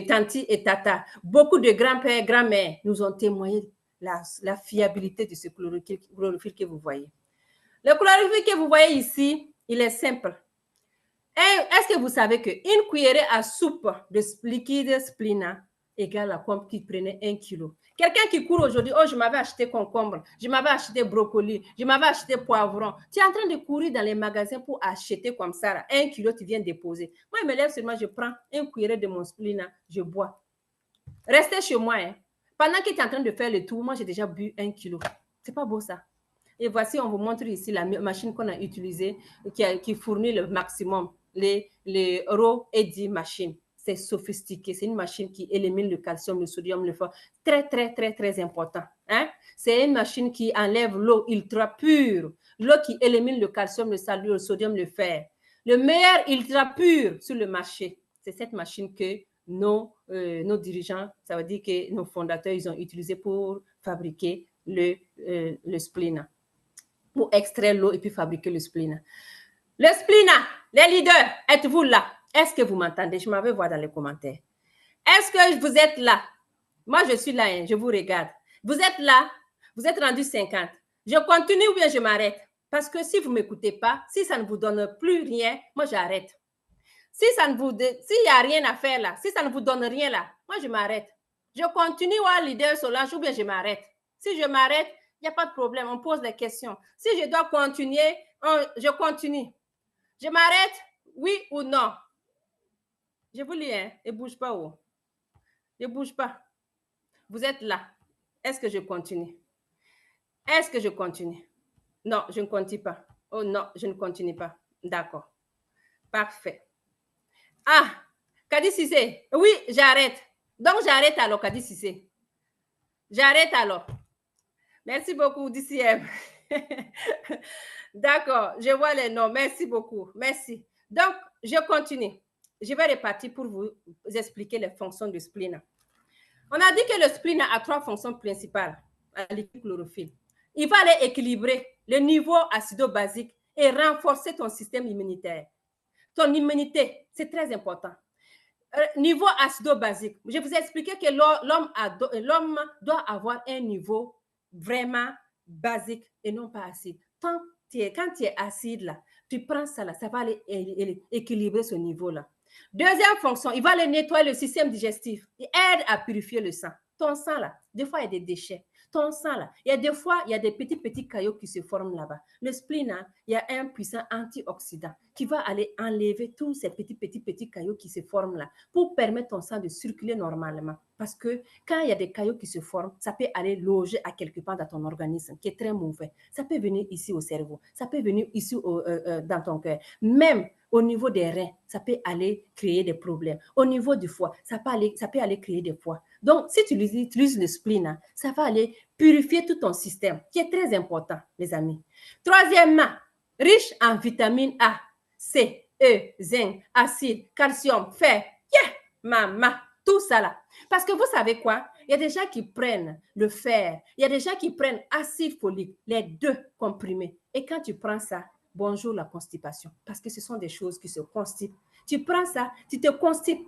Speaker 1: tantis et tatas, beaucoup de grands-pères, grand-mères nous ont témoigné la fiabilité de ce chlorophylle que vous voyez. Le chlorophylle que vous voyez ici, il est simple. Est-ce que vous savez qu'une cuillerée à soupe de liquide splina égale à comme qui prenait 1 kg? Quelqu'un qui court aujourd'hui, oh, je m'avais acheté concombre, je m'avais acheté brocoli, je m'avais acheté poivron. Tu es en train de courir dans les magasins pour acheter comme ça, là, 1 kg, tu viens déposer. Moi, je me lève seulement, je prends une cuillerée de mon splina, je bois. Restez chez moi. Hein. Pendant que tu es en train de faire le tour, moi, j'ai déjà bu 1 kg. C'est pas beau ça? Et voici, on vous montre ici la machine qu'on a utilisée, qui fournit le maximum, les Raw Eddy machine. C'est sophistiqué. C'est une machine qui élimine le calcium, le sodium, le fer. Très, très, très, très important. Hein? C'est une machine qui enlève l'eau ultra pure, l'eau qui élimine le calcium, le sodium, le fer. Le meilleur ultra pur sur le marché, c'est cette machine que nos dirigeants, ça veut dire que nos fondateurs, ils ont utilisé pour fabriquer le spleen, pour extraire l'eau et puis fabriquer le spleen. Le spleen, les leaders, êtes-vous là? Est-ce que vous m'entendez? Je m'en vais voir dans les commentaires. Est-ce que vous êtes là? Moi, je suis là, hein, je vous regarde. Vous êtes là? Vous êtes rendu 50. Je continue ou bien je m'arrête? Parce que si vous ne m'écoutez pas, si ça ne vous donne plus rien, moi, j'arrête. S'il n'y a rien à faire là, si ça ne vous donne rien là, moi, je m'arrête. Je continue à leader Solange ou bien je m'arrête. Si je m'arrête, il n'y a pas de problème, on pose des questions. Si je dois continuer, je continue. Je m'arrête, oui ou non? Je vous lis, hein, et ne bouge pas. Oh. Ne bouge pas. Vous êtes là. Est-ce que je continue? Est-ce que je continue? Non, je ne continue pas. Oh non, je ne continue pas. D'accord. Parfait. Ah, Kadi Sissé. Oui, j'arrête. Donc, j'arrête alors, Kadi Sissé. J'arrête alors. Merci beaucoup, DCM. D'accord, je vois les noms. Merci beaucoup. Merci. Donc, je continue. Je vais repartir pour vous expliquer les fonctions du spleen. On a dit que le spleen a 3 fonctions principales à liquide chlorophylle. Il va aller équilibrer le niveau acido-basique et renforcer ton système immunitaire. Ton immunité, c'est très important. Niveau acido-basique, je vous ai expliqué que l'homme doit avoir un niveau vraiment basique et non pas acide. Quand tu es acide, là, tu prends ça, là, ça va aller équilibrer ce niveau-là. Deuxième fonction, il va aller nettoyer le système digestif. Il aide à purifier le sang. Ton sang, là, des fois, il y a des déchets. Ton sang, là, il y a des fois, il y a des petits caillots qui se forment là-bas. Le spleen, hein, il y a un puissant antioxydant qui va aller enlever tous ces petits caillots qui se forment là pour permettre ton sang de circuler normalement. Parce que quand il y a des caillots qui se forment, ça peut aller loger à quelque part dans ton organisme qui est très mauvais. Ça peut venir ici au cerveau, ça peut venir ici dans ton cœur. Même au niveau des reins, ça peut aller créer des problèmes. Au niveau du foie, ça peut aller créer des foies. Donc, si tu utilises le spleen, ça va aller purifier tout ton système, qui est très important, les amis. Troisièmement, riche en vitamine A, C, E, zinc, acide, calcium, fer. Yeah, maman, tout ça là. Parce que vous savez quoi? Il y a des gens qui prennent le fer, il y a des gens qui prennent acide folique, les 2 comprimés. Et quand tu prends ça, bonjour la constipation. Parce que ce sont des choses qui se constipent. Tu prends ça, tu te constipes.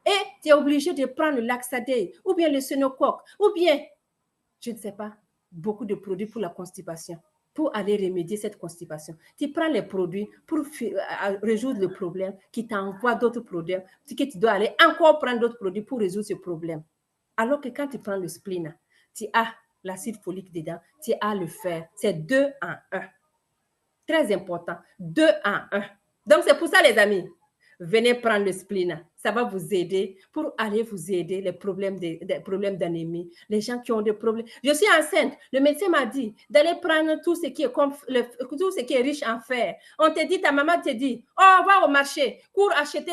Speaker 1: Et tu es obligé de prendre le Laxaday, ou bien le Sénocoque, ou bien, je ne sais pas, beaucoup de produits pour la constipation, pour aller remédier cette constipation. Tu prends les produits pour résoudre le problème, qui t'envoie d'autres problèmes, que tu dois aller encore prendre d'autres produits pour résoudre ce problème. Alors que quand tu prends le spleen, tu as l'acide folique dedans, tu as le fer. C'est 2 en 1. Très important, 2 en 1. Donc, c'est pour ça, les amis, venez prendre le spleen. Ça va vous aider pour aller vous aider les problèmes d'anémie, les gens qui ont des problèmes. Je suis enceinte. Le médecin m'a dit d'aller prendre tout ce qui est riche en fer. On te dit, ta maman te dit, oh, va au marché, cours acheter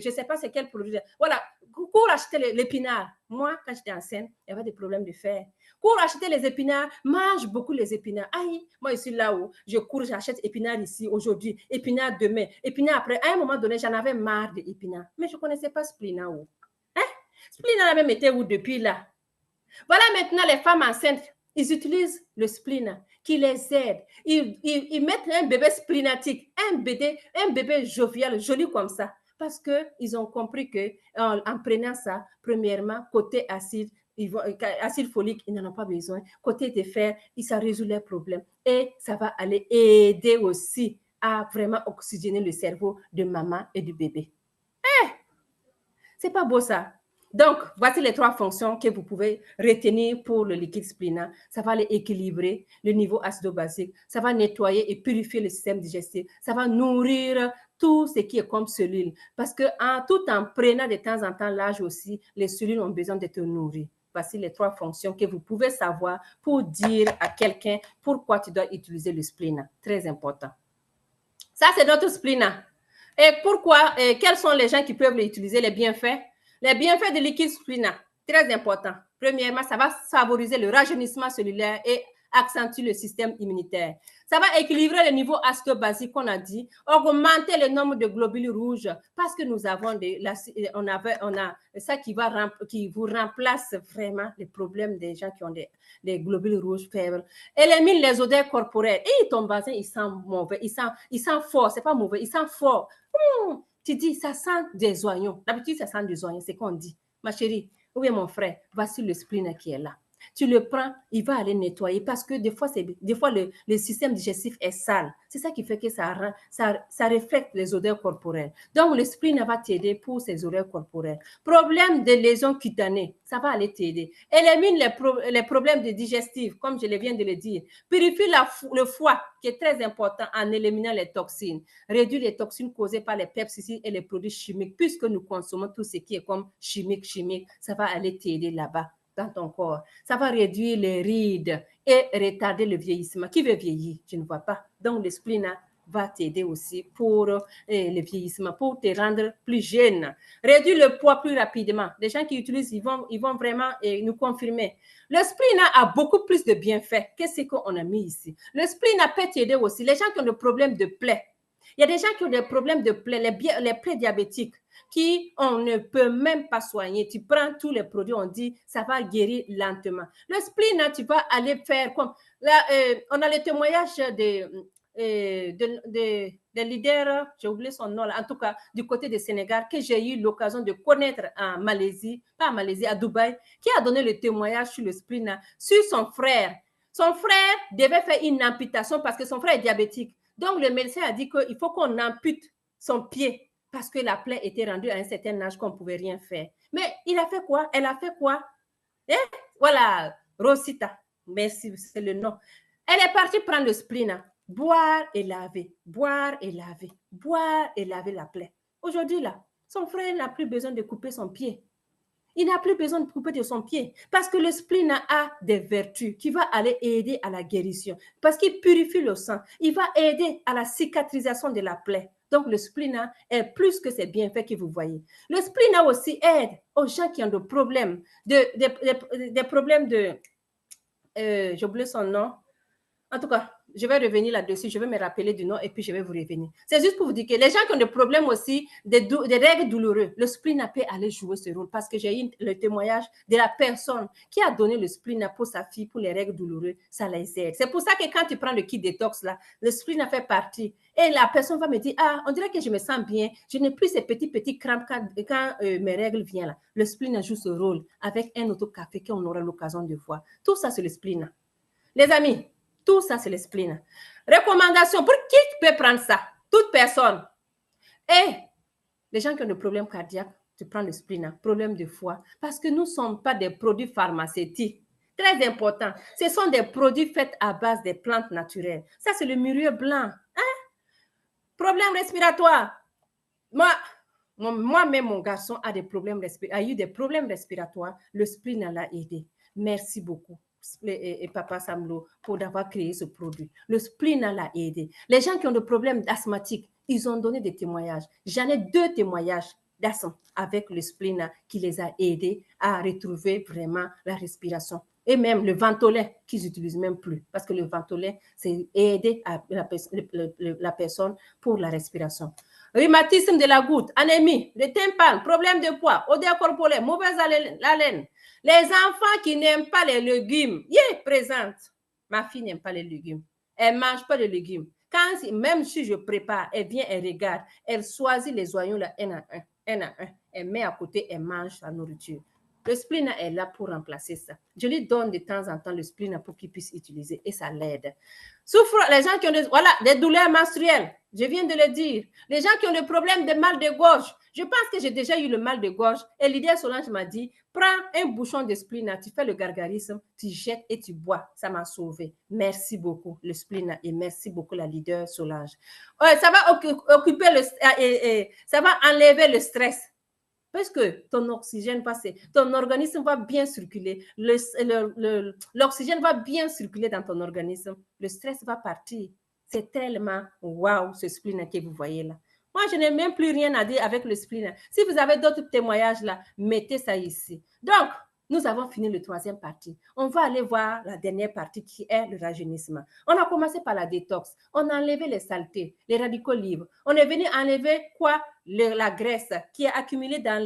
Speaker 1: je ne sais pas c'est quel produit. Voilà, cours acheter l'épinard. Moi, quand j'étais enceinte, il y avait des problèmes de fer. Cours acheter les épinards, mange beaucoup les épinards. Aïe, moi, je suis là-haut, je cours, j'achète épinards ici, aujourd'hui, épinards demain, épinards après. À un moment donné, j'en avais marre d'épinards. Mais je ne connaissais pas spleen. Hein? Spleen a même été où depuis là? Voilà maintenant les femmes enceintes, ils utilisent le spleen qui les aide. Ils mettent un bébé spleenatique, un bébé jovial, joli comme ça. Parce qu'ils ont compris qu'en prenant ça, premièrement, côté acide, acide folique, ils n'en ont pas besoin. Côté de fer, ça résout leurs problèmes. Et ça va aller aider aussi à vraiment oxygéner le cerveau de maman et du bébé. C'est pas beau ça. Donc, voici les 3 fonctions que vous pouvez retenir pour le liquide splina. Ça va aller équilibrer le niveau acido-basique, ça va nettoyer et purifier le système digestif, ça va nourrir tout ce qui est comme cellules. Parce que tout en prenant de temps en temps l'âge aussi, les cellules ont besoin d'être nourries. Voici les 3 fonctions que vous pouvez savoir pour dire à quelqu'un pourquoi tu dois utiliser le splina. Très important. Ça, c'est notre splina. Et pourquoi, quels sont les gens qui peuvent l'utiliser, les bienfaits? Les bienfaits de liquide splina, très important. Premièrement, ça va favoriser le rajeunissement cellulaire et accentue le système immunitaire. Ça va équilibrer le niveau acido-basique qu'on a dit, augmenter le nombre de globules rouges parce que nous avons on a ça qui vous remplace vraiment les problèmes des gens qui ont des globules rouges faibles. Élimine les odeurs corporelles. Et ton voisin, il sent mauvais, il sent fort, c'est pas mauvais, il sent fort. Tu dis, ça sent des oignons. D'habitude, ça sent des oignons, c'est qu'on dit. Ma chérie, ou bien mon frère, voici le spleen qui est là. Tu le prends, il va aller nettoyer parce que des fois le système digestif est sale. C'est ça qui fait que ça reflète les odeurs corporelles. Donc, le spleen va t'aider pour ces odeurs corporelles. Problème de lésions cutanées, ça va aller t'aider. Élimine les problèmes de digestif, comme je viens de le dire. Purifie le foie, qui est très important en éliminant les toxines. Réduit les toxines causées par les pesticides et les produits chimiques, puisque nous consommons tout ce qui est comme chimique, ça va aller t'aider là-bas dans ton corps. Ça va réduire les rides et retarder le vieillissement. Qui veut vieillir? Tu ne vois pas. Donc, le spleen va t'aider aussi pour le vieillissement, pour te rendre plus jeune. Réduire le poids plus rapidement. Les gens qui utilisent, ils vont vraiment nous confirmer. Le spleen a beaucoup plus de bienfaits que ce qu'on a mis ici. Le spleen peut t'aider aussi. Les gens qui ont des problèmes de plaies. Il y a des gens qui ont des problèmes de plaies, les plaies diabétiques, on ne peut même pas soigner. Tu prends tous les produits, on dit, ça va guérir lentement. Le spleen, tu vas aller faire comme... Là, on a le témoignage des leaders, j'ai oublié son nom, là, en tout cas, du côté du Sénégal, que j'ai eu l'occasion de connaître en Malaisie, pas en Malaisie, à Dubaï, qui a donné le témoignage sur le spleen, sur son frère. Son frère devait faire une amputation parce que son frère est diabétique. Donc, le médecin a dit qu'il faut qu'on ampute son pied parce que la plaie était rendue à un certain âge qu'on ne pouvait rien faire. Mais il a fait quoi? Elle a fait quoi? Voilà, Rosita, merci, c'est le nom. Elle est partie prendre le spleen, boire et laver, boire et laver, boire et laver la plaie. Aujourd'hui, là, son frère n'a plus besoin de couper son pied. Il n'a plus besoin de couper de son pied parce que le spleen a des vertus qui vont aller aider à la guérison parce qu'il purifie le sang. Il va aider à la cicatrisation de la plaie. Donc, le spleen est plus que ces bienfaits que vous voyez. Le spleen aussi aide aux gens qui ont des problèmes j'ai oublié son nom. En tout cas, je vais revenir là-dessus, je vais me rappeler du nom et puis je vais vous revenir. C'est juste pour vous dire que les gens qui ont des problèmes aussi, des règles douloureuses, le spleen peut aller jouer ce rôle parce que j'ai eu le témoignage de la personne qui a donné le spleen pour sa fille pour les règles douloureuses, ça les aide. C'est pour ça que quand tu prends le kit détox, là, le spleen fait partie et la personne va me dire, on dirait que je me sens bien, je n'ai plus ces petits crampes quand mes règles viennent là. Le spleen joue ce rôle avec un autre café qu'on aura l'occasion de voir. Tout ça, c'est le spleen. Les amis, tout ça, c'est le spleen. Recommandation, pour qui peut prendre ça? Toute personne. Et les gens qui ont des problèmes cardiaques, tu prends le spleen, problème de foie, parce que nous ne sommes pas des produits pharmaceutiques. Très important. Ce sont des produits faits à base des plantes naturelles. Ça, c'est le mûrier blanc. Problème respiratoire. Moi-même, mon garçon a eu des problèmes respiratoires. Le spleen l'a aidé. Merci beaucoup. Et Papa Samlo pour d'avoir créé ce produit. Le spleen l'a aidé. Les gens qui ont des problèmes asthmatiques, ils ont donné des témoignages. J'en ai 2 témoignages d'asthme avec le spleen qui les a aidés à retrouver vraiment la respiration. Et même le Ventolin qu'ils n'utilisent même plus parce que le Ventolin, c'est aider la personne pour la respiration. Rhumatisme de la goutte, anémie, le tympan, problème de poids, odeur corporelle, mauvaise haleine. Les enfants qui n'aiment pas les légumes, présente. Ma fille n'aime pas les légumes. Elle ne mange pas les légumes. Même si je prépare, elle vient, elle regarde, elle choisit les oignons là, un à un. Elle met à côté, elle mange sa nourriture. Le spleen est là pour remplacer ça. Je lui donne de temps en temps le spleen pour qu'il puisse utiliser et ça l'aide. Souffre, les gens qui ont des douleurs menstruelles, je viens de le dire. Les gens qui ont le problème de mal de gorge, je pense que j'ai déjà eu le mal de gorge et Lydia Solange m'a dit, prends un bouchon de spleen, tu fais le gargarisme, tu jettes et tu bois. Ça m'a sauvé. Merci beaucoup, le spleen, et merci beaucoup, la leader Solange. Ouais, ça va occuper ça va enlever le stress. Parce que ton oxygène va, ton organisme va bien circuler, l'oxygène va bien circuler dans ton organisme, le stress va partir. C'est tellement waouh ce spleen que vous voyez là. Moi, je n'ai même plus rien à dire avec le spleen. Si vous avez d'autres témoignages là, mettez ça ici. Donc, nous avons fini le troisième partie. On va aller voir la dernière partie qui est le rajeunissement. On a commencé par la détox. On a enlevé les saletés, les radicaux libres. On est venu enlever quoi? La graisse qui est accumulée dans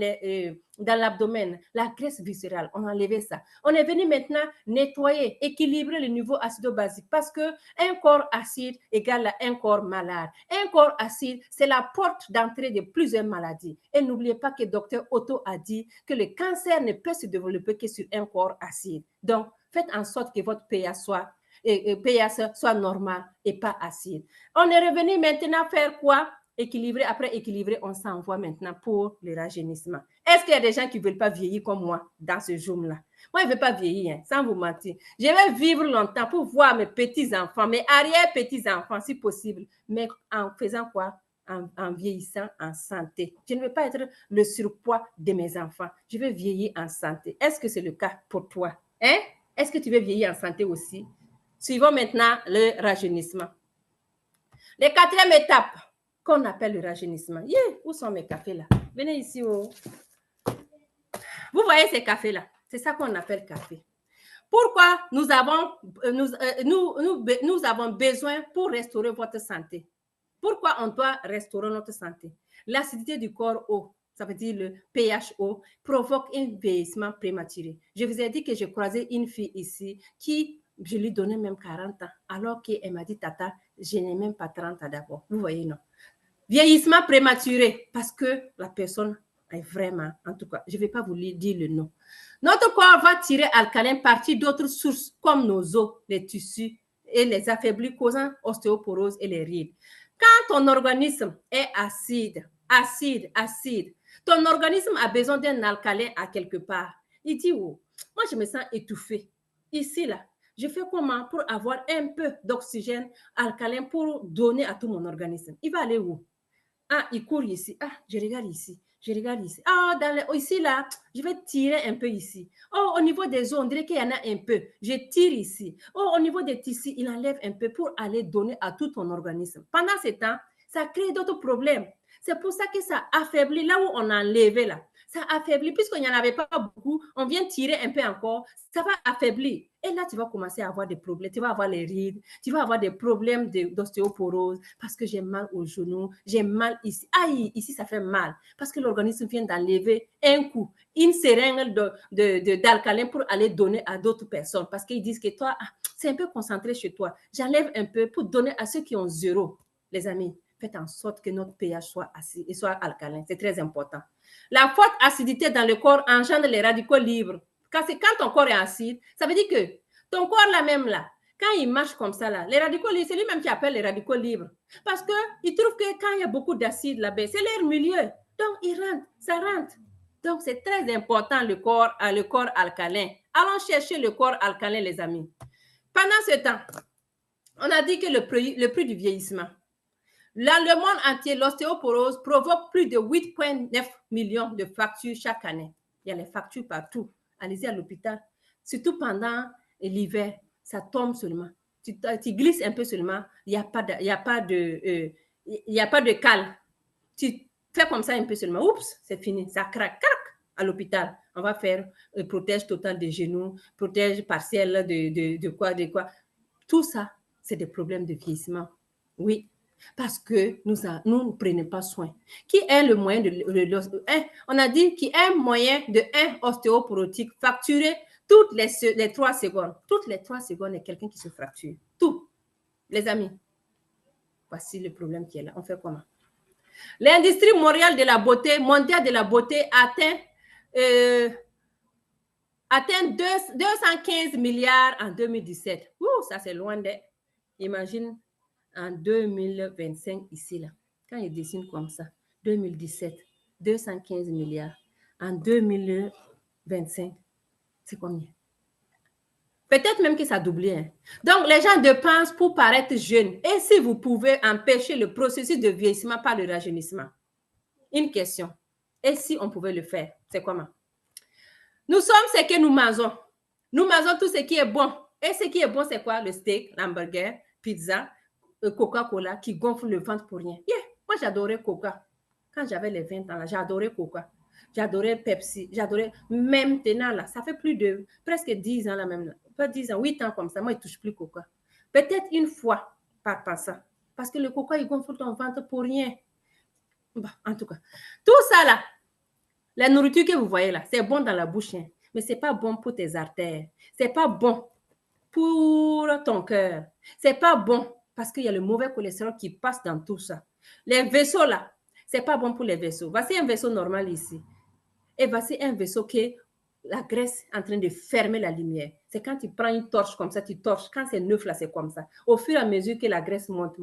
Speaker 1: l'abdomen, la graisse viscérale, on a enlevé ça. On est venu maintenant nettoyer, équilibrer le niveau acido-basique parce qu'un corps acide égale un corps malade. Un corps acide, c'est la porte d'entrée de plusieurs maladies. Et n'oubliez pas que Dr Otto a dit que le cancer ne peut se développer que sur un corps acide. Donc, faites en sorte que votre pH soit normal et pas acide. On est revenu maintenant faire quoi? Équilibré, après équilibré, on s'envoie maintenant pour le rajeunissement. Est-ce qu'il y a des gens qui ne veulent pas vieillir comme moi dans ce zoom-là? Moi, je ne veux pas vieillir, hein, sans vous mentir. Je vais vivre longtemps pour voir mes petits-enfants, mes arrière-petits-enfants, si possible. Mais en faisant quoi? En vieillissant en santé. Je ne veux pas être le surpoids de mes enfants. Je veux vieillir en santé. Est-ce que c'est le cas pour toi? Hein? Est-ce que tu veux vieillir en santé aussi? Suivons maintenant le rajeunissement. La quatrième étape qu'on appelle le rajeunissement. Yeah, où sont mes cafés là? Venez ici. Oh. Vous voyez ces cafés là? C'est ça qu'on appelle café. Pourquoi nous avons besoin pour restaurer votre santé? Pourquoi on doit restaurer notre santé? L'acidité du corps haut, ça veut dire le pH haut, provoque un vieillissement prématuré. Je vous ai dit que j'ai croisé une fille ici qui, je lui donnais même 40 ans, alors qu'elle m'a dit, Tata, je n'ai même pas 30 ans d'abord. Vous voyez, non? Vieillissement prématuré, parce que la personne est vraiment, en tout cas, je ne vais pas vous dire le nom. Notre corps va tirer alcalin partir d'autres sources comme nos os, les tissus et les affaiblis causant ostéoporose et les rides. Quand ton organisme est acide, ton organisme a besoin d'un alcalin à quelque part. Il dit, oh, moi je me sens étouffé. Ici, là, je fais comment pour avoir un peu d'oxygène alcalin pour donner à tout mon organisme? Il va aller où? Ah, il court ici. Ah, je regarde ici. Je regarde ici. Ah, ici, là, je vais tirer un peu ici. Oh, au niveau des os, on dirait qu'il y en a un peu. Je tire ici. Oh, au niveau des tissus, il enlève un peu pour aller donner à tout ton organisme. Pendant ce temps, ça crée d'autres problèmes. C'est pour ça que ça affaiblit là où on a enlevé là. Ça affaiblit, puisqu'il n'y en avait pas beaucoup, on vient tirer un peu encore, ça va affaiblir. Et là, tu vas commencer à avoir des problèmes. Tu vas avoir les rides, tu vas avoir des problèmes d'ostéoporose parce que j'ai mal au genou, j'ai mal ici. Aïe, ici, ça fait mal parce que l'organisme vient d'enlever un coup, une seringue d'alcalin pour aller donner à d'autres personnes parce qu'ils disent que toi, c'est un peu concentré chez toi. J'enlève un peu pour donner à ceux qui ont zéro. Les amis, faites en sorte que notre pH soit acide et soit alcalin. C'est très important. La forte acidité dans le corps engendre les radicaux libres. Quand ton corps est acide, ça veut dire que ton corps là même là, quand il marche comme ça là, les radicaux libres, c'est lui-même qui appelle les radicaux libres. Parce qu'il trouve que quand il y a beaucoup d'acide là-bas, c'est leur milieu. Donc, il rentre, ça rentre. Donc, c'est très important le corps alcalin. Allons chercher le corps alcalin, les amis. Pendant ce temps, on a dit que le prix du vieillissement. Dans le monde entier, l'ostéoporose provoque plus de 8,9 millions de fractures chaque année. Il y a les fractures partout. Allez-y à l'hôpital. Surtout pendant l'hiver, ça tombe seulement. Tu glisses un peu seulement, il n'y a pas de cale. Tu fais comme ça un peu seulement. Oups, c'est fini. Ça craque, à l'hôpital. On va faire protège totale des genoux, protège partielle de quoi. Tout ça, c'est des problèmes de vieillissement. Oui. Parce que nous ne prenons pas soin. Qui est le moyen on a dit qui est un moyen de un ostéoporotique fracturé toutes les 3 secondes. Toutes les 3 secondes, il y a quelqu'un qui se fracture. Tout. Les amis, voici le problème qui est là. On fait comment? L'industrie mondiale de la beauté atteint atteint 215 milliards en 2017. Ouh, ça, c'est loin d'être. Imagine en 2025 ici, là. Quand il dessine comme ça, 2017, 215 milliards. En 2025, c'est combien? Peut-être même que ça a doublé. Hein. Donc, les gens dépensent pour paraître jeunes. Et si vous pouvez empêcher le processus de vieillissement par le rajeunissement? Une question. Et si on pouvait le faire? C'est comment? Nous sommes ce que nous mangeons. Nous mangeons tout ce qui est bon. Et ce qui est bon, c'est quoi? Le steak, l'hamburger, pizza, Coca-Cola qui gonfle le ventre pour rien. Yeah. Moi, j'adorais Coca. Quand j'avais les 20 ans, j'adorais Coca. J'adorais Pepsi. J'adorais même maintenant, là. Ça fait plus de presque 10 ans, là même. Là. Pas 10 ans, 8 ans comme ça. Moi, je ne touche plus Coca. Peut-être une fois par ça. Parce que le Coca, il gonfle ton ventre pour rien. Bah, en tout cas, tout ça, là, la nourriture que vous voyez là, c'est bon dans la bouche, hein, mais ce n'est pas bon pour tes artères. Ce n'est pas bon pour ton cœur. Ce n'est pas bon parce qu'il y a le mauvais cholestérol qui passe dans tout ça. Les vaisseaux là, ce n'est pas bon pour les vaisseaux. Voici un vaisseau normal ici. Et voici un vaisseau qui la graisse est en train de fermer la lumière. C'est quand tu prends une torche comme ça, tu torches. Quand c'est neuf là, c'est comme ça. Au fur et à mesure que la graisse monte,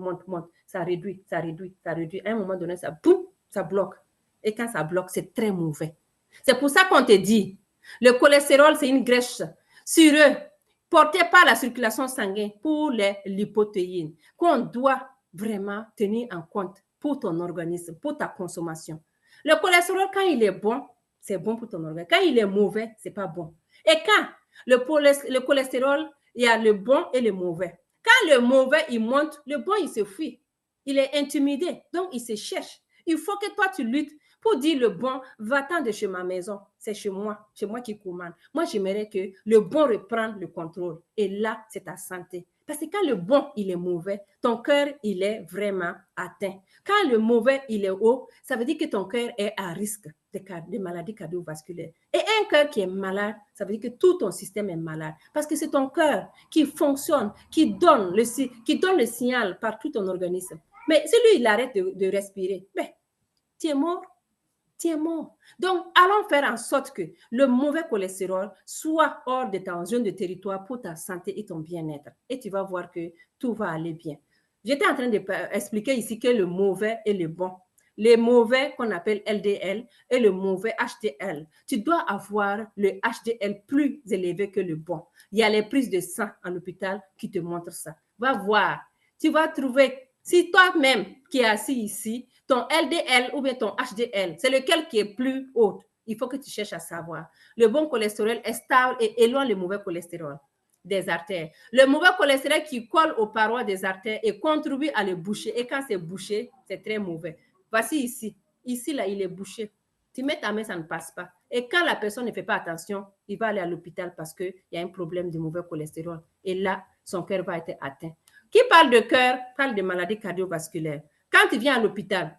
Speaker 1: ça réduit. À un moment donné, ça, boum, ça bloque. Et quand ça bloque, c'est très mauvais. C'est pour ça qu'on te dit, le cholestérol, c'est une graisse sureuse portée par la circulation sanguine pour les lipoprotéines qu'on doit vraiment tenir en compte pour ton organisme, pour ta consommation. Le cholestérol, quand il est bon, c'est bon pour ton organe. Quand il est mauvais, c'est pas bon. Et quand le cholestérol, il y a le bon et le mauvais. Quand le mauvais, il monte, le bon, il se fuit. Il est intimidé, donc il se cherche. Il faut que toi, tu luttes pour dire le bon, va-t'en de chez ma maison. C'est chez moi qui commande. Moi, j'aimerais que le bon reprenne le contrôle. Et là, c'est ta santé. Parce que quand le bon, il est mauvais, ton cœur, il est vraiment atteint. Quand le mauvais, il est haut, ça veut dire que ton cœur est à risque de maladies cardiovasculaires. Et un cœur qui est malade, ça veut dire que tout ton système est malade. Parce que c'est ton cœur qui fonctionne, qui donne le signal par tout ton organisme. Mais si lui, il arrête de respirer, ben, tu es mort. Tu es mort. Donc, allons faire en sorte que le mauvais cholestérol soit hors de ta zone de territoire pour ta santé et ton bien-être. Et tu vas voir que tout va aller bien. J'étais en train d'expliquer ici que le mauvais et le bon. Les mauvais qu'on appelle LDL et le mauvais HDL. Tu dois avoir le HDL plus élevé que le bon. Il y a les prises de sang à l'hôpital qui te montrent ça. Va voir. Tu vas trouver, si toi-même qui es assis ici, ton LDL ou bien ton HDL, c'est lequel qui est plus haut? Il faut que tu cherches à savoir. Le bon cholestérol est stable et éloigne le mauvais cholestérol des artères. Le mauvais cholestérol qui colle aux parois des artères et contribue à les boucher. Et quand c'est bouché, c'est très mauvais. Voici ici. Ici, là, il est bouché. Tu mets ta main, ça ne passe pas. Et quand la personne ne fait pas attention, il va aller à l'hôpital parce qu'il y a un problème de mauvais cholestérol. Et là, son cœur va être atteint. Qui parle de cœur, parle de maladies cardiovasculaires. Quand tu viens à l'hôpital,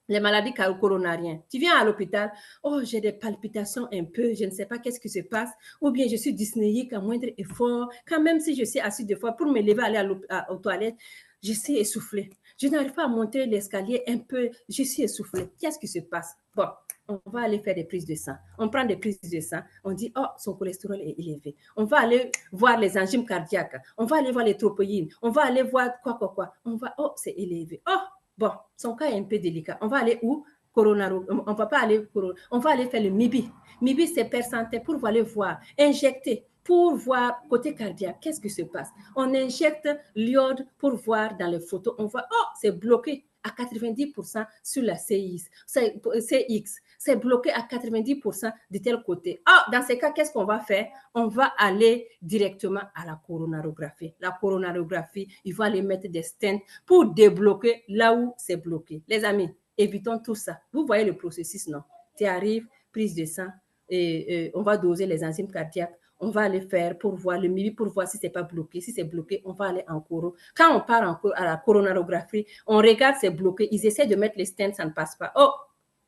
Speaker 1: les maladies coronariennes, tu viens à l'hôpital, oh, j'ai des palpitations un peu, je ne sais pas qu'est-ce qui se passe, ou bien je suis dyspnéique à moindre effort, quand même si je suis assis deux fois pour me lever, aller aux toilettes, je suis essoufflée. Je n'arrive pas à monter l'escalier un peu, je suis essoufflée. Qu'est-ce qui se passe? Bon, on va aller faire des prises de sang. On prend des prises de sang. On dit, oh, son cholestérol est élevé. On va aller voir les enzymes cardiaques. On va aller voir les tropoïnes. On va aller voir quoi. On va, oh, c'est élevé. Oh, bon, son cas est un peu délicat. On va aller où? On va pas aller, on va aller faire le MIBI. MIBI, c'est percentage pour aller voir, injecter, pour voir côté cardiaque, qu'est-ce qui se passe. On injecte l'iode pour voir dans les photos. On voit, oh, c'est bloqué à 90% sur la CX. C'est bloqué à 90% de tel côté. Ah, dans ces cas, qu'est-ce qu'on va faire? On va aller directement à la coronarographie. La coronarographie, il va aller mettre des stents pour débloquer là où c'est bloqué. Les amis, évitons tout ça. Vous voyez le processus, non? Tu arrives, prise de sang, et on va doser les enzymes cardiaques. On va aller faire pour voir le MIBI, pour voir si ce n'est pas bloqué. Si c'est bloqué, on va aller en coro. Quand on part à la coronarographie, on regarde, c'est bloqué. Ils essaient de mettre les stents, ça ne passe pas. Oh,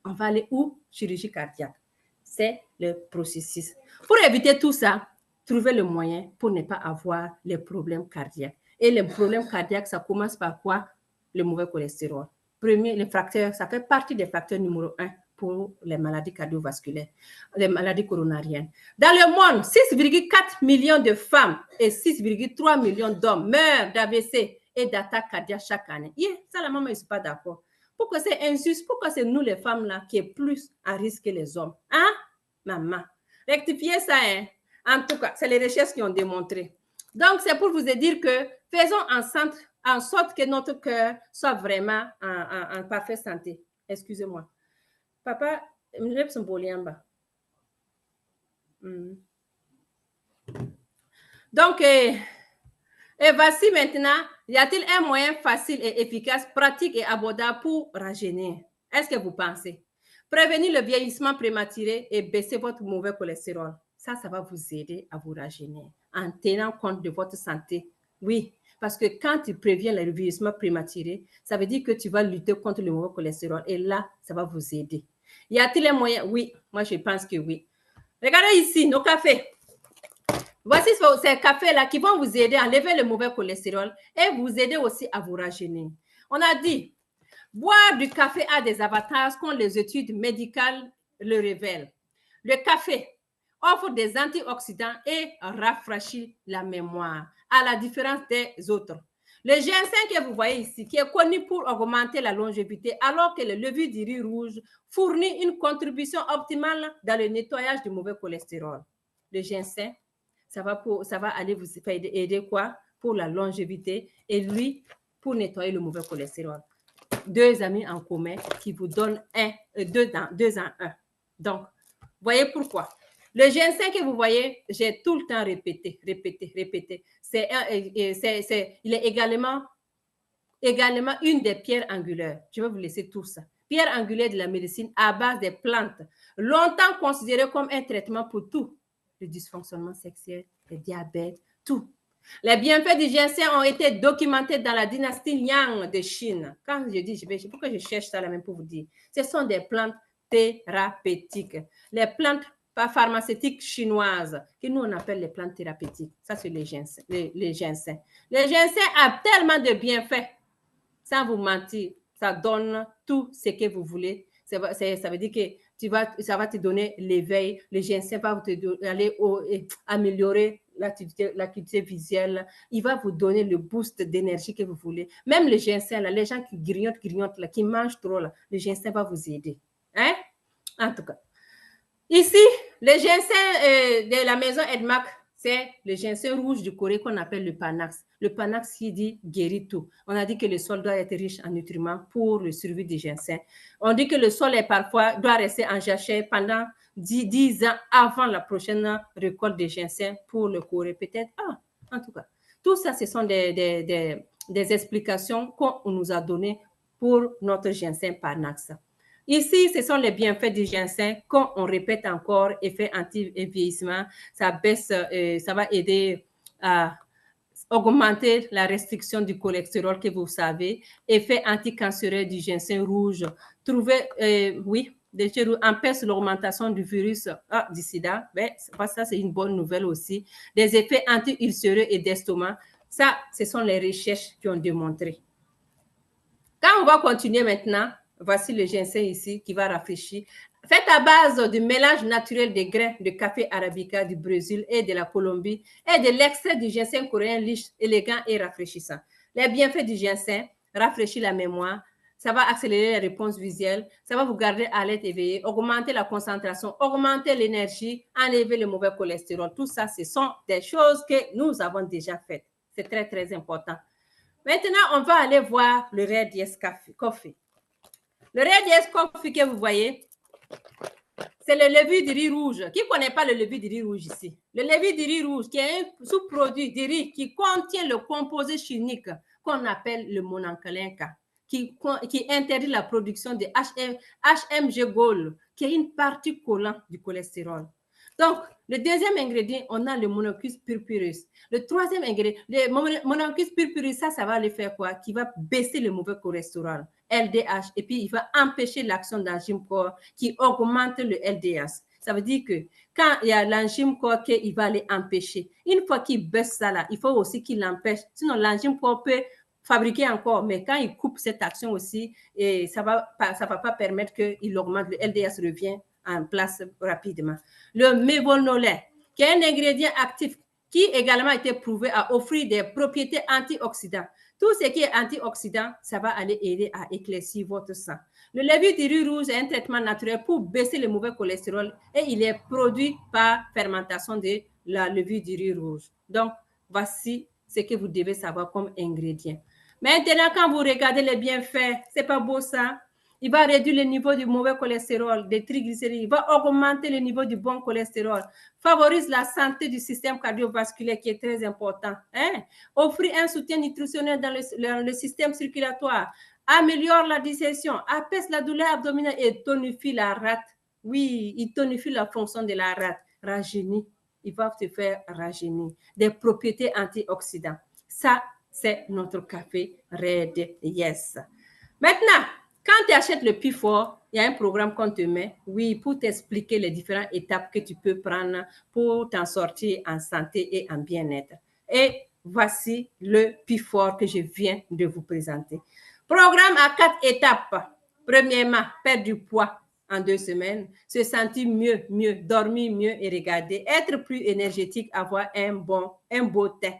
Speaker 1: on va aller où? Chirurgie cardiaque. C'est le processus. Pour éviter tout ça, trouver le moyen pour ne pas avoir les problèmes cardiaques. Et les problèmes cardiaques, ça commence par quoi? Le mauvais cholestérol. Premier, les facteurs, ça fait partie des facteurs numéro 1 pour les maladies cardiovasculaires, les maladies coronariennes. Dans le monde, 6,4 millions de femmes et 6,3 millions d'hommes meurent d'AVC et d'attaques cardiaques chaque année. Ça, la maman, je ne suis pas d'accord. Pourquoi c'est injuste? Pourquoi c'est nous, les femmes, là, qui est plus à risque que les hommes? Hein, maman? Rectifiez ça, hein? En tout cas, c'est les recherches qui ont démontré. Donc, c'est pour vous dire que faisons en sorte que notre cœur soit vraiment en parfaite santé. Excusez-moi. Papa, je lève son bolien en bas. Donc, et voici maintenant, y a-t-il un moyen facile et efficace, pratique et abordable pour rajeunir? Est-ce que vous pensez? Prévenir le vieillissement prématuré et baisser votre mauvais cholestérol. Ça va vous aider à vous rajeunir en tenant compte de votre santé. Oui, parce que quand tu préviens le vieillissement prématuré, ça veut dire que tu vas lutter contre le mauvais cholestérol et là, ça va vous aider. Y a-t-il un moyen? Oui, moi je pense que oui. Regardez ici, nos cafés. Voici ces cafés-là qui vont vous aider à enlever le mauvais cholestérol et vous aider aussi à vous rajeunir. On a dit, boire du café a des avantages quand les études médicales le révèlent. Le café offre des antioxydants et rafraîchit la mémoire, à la différence des autres. Le ginseng que vous voyez ici, qui est connu pour augmenter la longévité, alors que le levure du riz rouge fournit une contribution optimale dans le nettoyage du mauvais cholestérol. Le ginseng, ça va aller vous aider quoi? Pour la longévité et lui, pour nettoyer le mauvais cholestérol. Deux amis en commun qui vous donnent deux en un. Donc, voyez pourquoi. Le ginseng que vous voyez, j'ai tout le temps répété. Il est également une des pierres angulaires. Je vais vous laisser tout ça. Pierre angulaire de la médecine à base des plantes, longtemps considérée comme un traitement pour tout. Le dysfonctionnement sexuel, le diabète, tout. Les bienfaits du ginseng ont été documentés dans la dynastie Yang de Chine. Quand je dis, pourquoi je cherche ça là même pour vous dire? Ce sont des plantes thérapeutiques. Les plantes pharmaceutiques chinoises, que nous on appelle les plantes thérapeutiques. Ça, c'est les ginseng. Les ginseng a tellement de bienfaits. Sans vous mentir, ça donne tout ce que vous voulez. Ça veut dire que ça va te donner l'éveil. Le ginseng va aller améliorer l'acuité visuelle. Il va vous donner le boost d'énergie que vous voulez. Même le ginseng, là, les gens qui grignotent, là, qui mangent trop, là, le ginseng va vous aider. Hein? En tout cas. Ici, le ginseng de la maison Edmac, c'est le ginseng rouge du Corée qu'on appelle le Panax. Le Panax qui dit guérit tout. On a dit que le sol doit être riche en nutriments pour le survie du ginseng. On dit que le sol doit rester en jachère pendant 10 ans avant la prochaine récolte de ginseng pour le Corée. Peut-être, en tout cas. Tout ça, ce sont des explications qu'on nous a données pour notre ginseng Panax. Ici, ce sont les bienfaits du ginseng. Quand on répète encore, effet anti-vieillissement, ça baisse, ça va aider à augmenter la restriction du cholestérol que vous savez. Effet anticancéreux du ginseng rouge. Empêche l'augmentation du virus du sida. Ça, c'est une bonne nouvelle aussi. Des effets anti-ulcéreux et d'estomac. Ça, ce sont les recherches qui ont démontré. Quand on va continuer maintenant, voici le ginseng ici qui va rafraîchir. Fait à base du mélange naturel des grains de café arabica du Brésil et de la Colombie et de l'extrait du ginseng coréen lisse, élégant et rafraîchissant. Les bienfaits du ginseng, rafraîchir la mémoire, ça va accélérer la réponse visuelle, ça va vous garder alerte éveillée, augmenter la concentration, augmenter l'énergie, enlever le mauvais cholestérol. Tout ça, ce sont des choses que nous avons déjà faites. C'est très, très important. Maintenant, on va aller voir le Red Yes Coffee. Le Red Yes Coffee que vous voyez, c'est le levure du riz rouge. Qui ne connaît pas le levure du riz rouge ici? Le levure du riz rouge, qui est un sous-produit du riz qui contient le composé chimique qu'on appelle le mononcalinca, qui interdit la production de HMG Gold, qui est une partie collante du cholestérol. Donc, le deuxième ingrédient, on a le Monocus purpurus. Le troisième ingrédient, le Monocus purpurus, ça va aller faire quoi? Qui va baisser le mauvais cholestérol, LDH, et puis il va empêcher l'action d'enzyme corps qui augmente le LDH. Ça veut dire que quand il y a l'enzyme corps qu'il va aller empêcher, une fois qu'il baisse ça là, il faut aussi qu'il l'empêche. Sinon, l'enzyme corps peut fabriquer encore, mais quand il coupe cette action aussi, et ça va pas permettre qu'il augmente, le LDH revient en place rapidement. Le mévonolet, qui est un ingrédient actif qui également a été prouvé à offrir des propriétés antioxydantes. Tout ce qui est antioxydant, ça va aller aider à éclaircir votre sang. Le levure du riz rouge est un traitement naturel pour baisser le mauvais cholestérol et il est produit par fermentation de la levure du riz rouge. Donc, voici ce que vous devez savoir comme ingrédient. Maintenant, quand vous regardez les bienfaits, c'est pas beau ça? Il va réduire le niveau du mauvais cholestérol, des triglycérides, il va augmenter le niveau du bon cholestérol, favorise la santé du système cardiovasculaire qui est très important, hein? Offrir un soutien nutritionnel dans le système circulatoire, améliore la digestion, apaise la douleur abdominale et tonifie la rate. Oui, il tonifie la fonction de la rate, rajeunit, il va te faire rajeunir, des propriétés antioxydantes. Ça, c'est notre café Red Yes. Maintenant, quand tu achètes le P4, il y a un programme qu'on te met, oui, pour t'expliquer les différentes étapes que tu peux prendre pour t'en sortir en santé et en bien-être. Et voici le P4 que je viens de vous présenter. Programme à 4 étapes. Premièrement, perdre du poids en 2 semaines, se sentir mieux, dormir mieux et regarder, être plus énergétique, avoir un beau teint.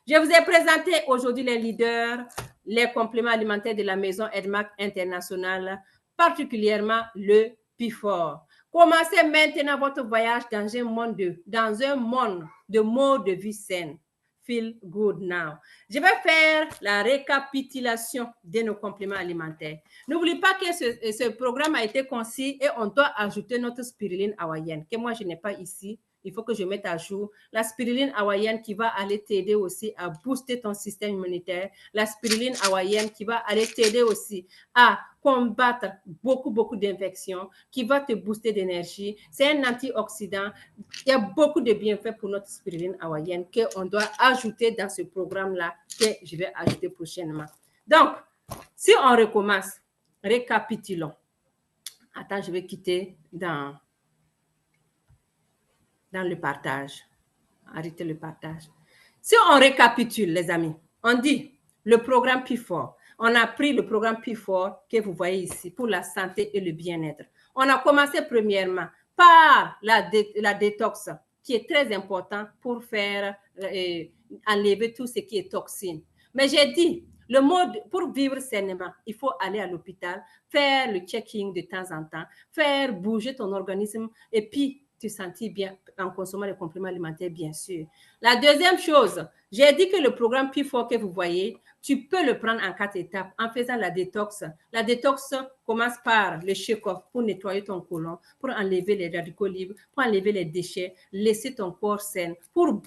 Speaker 1: Je vous ai présenté aujourd'hui les leaders, les compléments alimentaires de la maison Edmac International, particulièrement le P4. Commencez maintenant votre voyage dans un monde de mode de vie saine. Feel good now. Je vais faire la récapitulation de nos compléments alimentaires. N'oubliez pas que ce programme a été conçu et on doit ajouter notre spiruline hawaïenne, que moi je n'ai pas ici. Il faut que je mette à jour la spiruline hawaïenne qui va aller t'aider aussi à booster ton système immunitaire. La spiruline hawaïenne qui va aller t'aider aussi à combattre beaucoup d'infections, qui va te booster d'énergie. C'est un antioxydant. Il y a beaucoup de bienfaits pour notre spiruline hawaïenne qu'on doit ajouter dans ce programme-là que je vais ajouter prochainement. Donc, si on recommence, récapitulons. Attends, je vais quitter dans le partage. Arrêtez le partage. Si on récapitule, les amis, on dit le programme P4. On a pris le programme P4 que vous voyez ici pour la santé et le bien-être. On a commencé premièrement par la détox qui est très important pour faire enlever tout ce qui est toxine. Mais j'ai dit, le mode pour vivre sainement, il faut aller à l'hôpital, faire le checking de temps en temps, faire bouger ton organisme et puis te sentir bien en consommant les compléments alimentaires, bien sûr. La deuxième chose, j'ai dit que le programme P4 que vous voyez, tu peux le prendre en 4 étapes en faisant la détox. La détox commence par le shake-off pour nettoyer ton côlon, pour enlever les radicaux libres, pour enlever les déchets, laisser ton corps sain, pour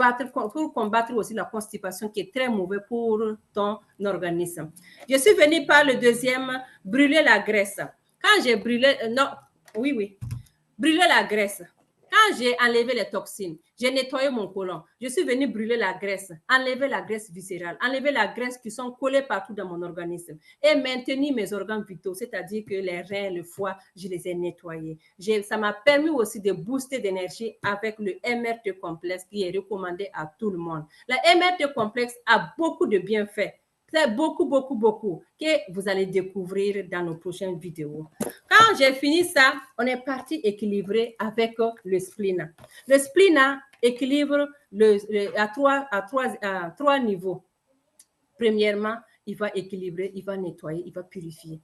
Speaker 1: combattre aussi la constipation qui est très mauvaise pour ton organisme. Je suis venue par le deuxième, brûler la graisse. Quand j'ai brûlé, brûler la graisse. Quand j'ai enlevé les toxines, j'ai nettoyé mon côlon, je suis venue brûler la graisse, enlever la graisse viscérale, enlever la graisse qui sont collées partout dans mon organisme et maintenir mes organes vitaux, c'est-à-dire que les reins, le foie, je les ai nettoyés. Ça m'a permis aussi de booster d'énergie avec le MRT complexe qui est recommandé à tout le monde. Le MRT complexe a beaucoup de bienfaits. C'est beaucoup que vous allez découvrir dans nos prochaines vidéos. Quand j'ai fini ça, on est parti équilibrer avec le spleen. Le spleen équilibre à trois niveaux. Premièrement, il va équilibrer, il va nettoyer, il va purifier.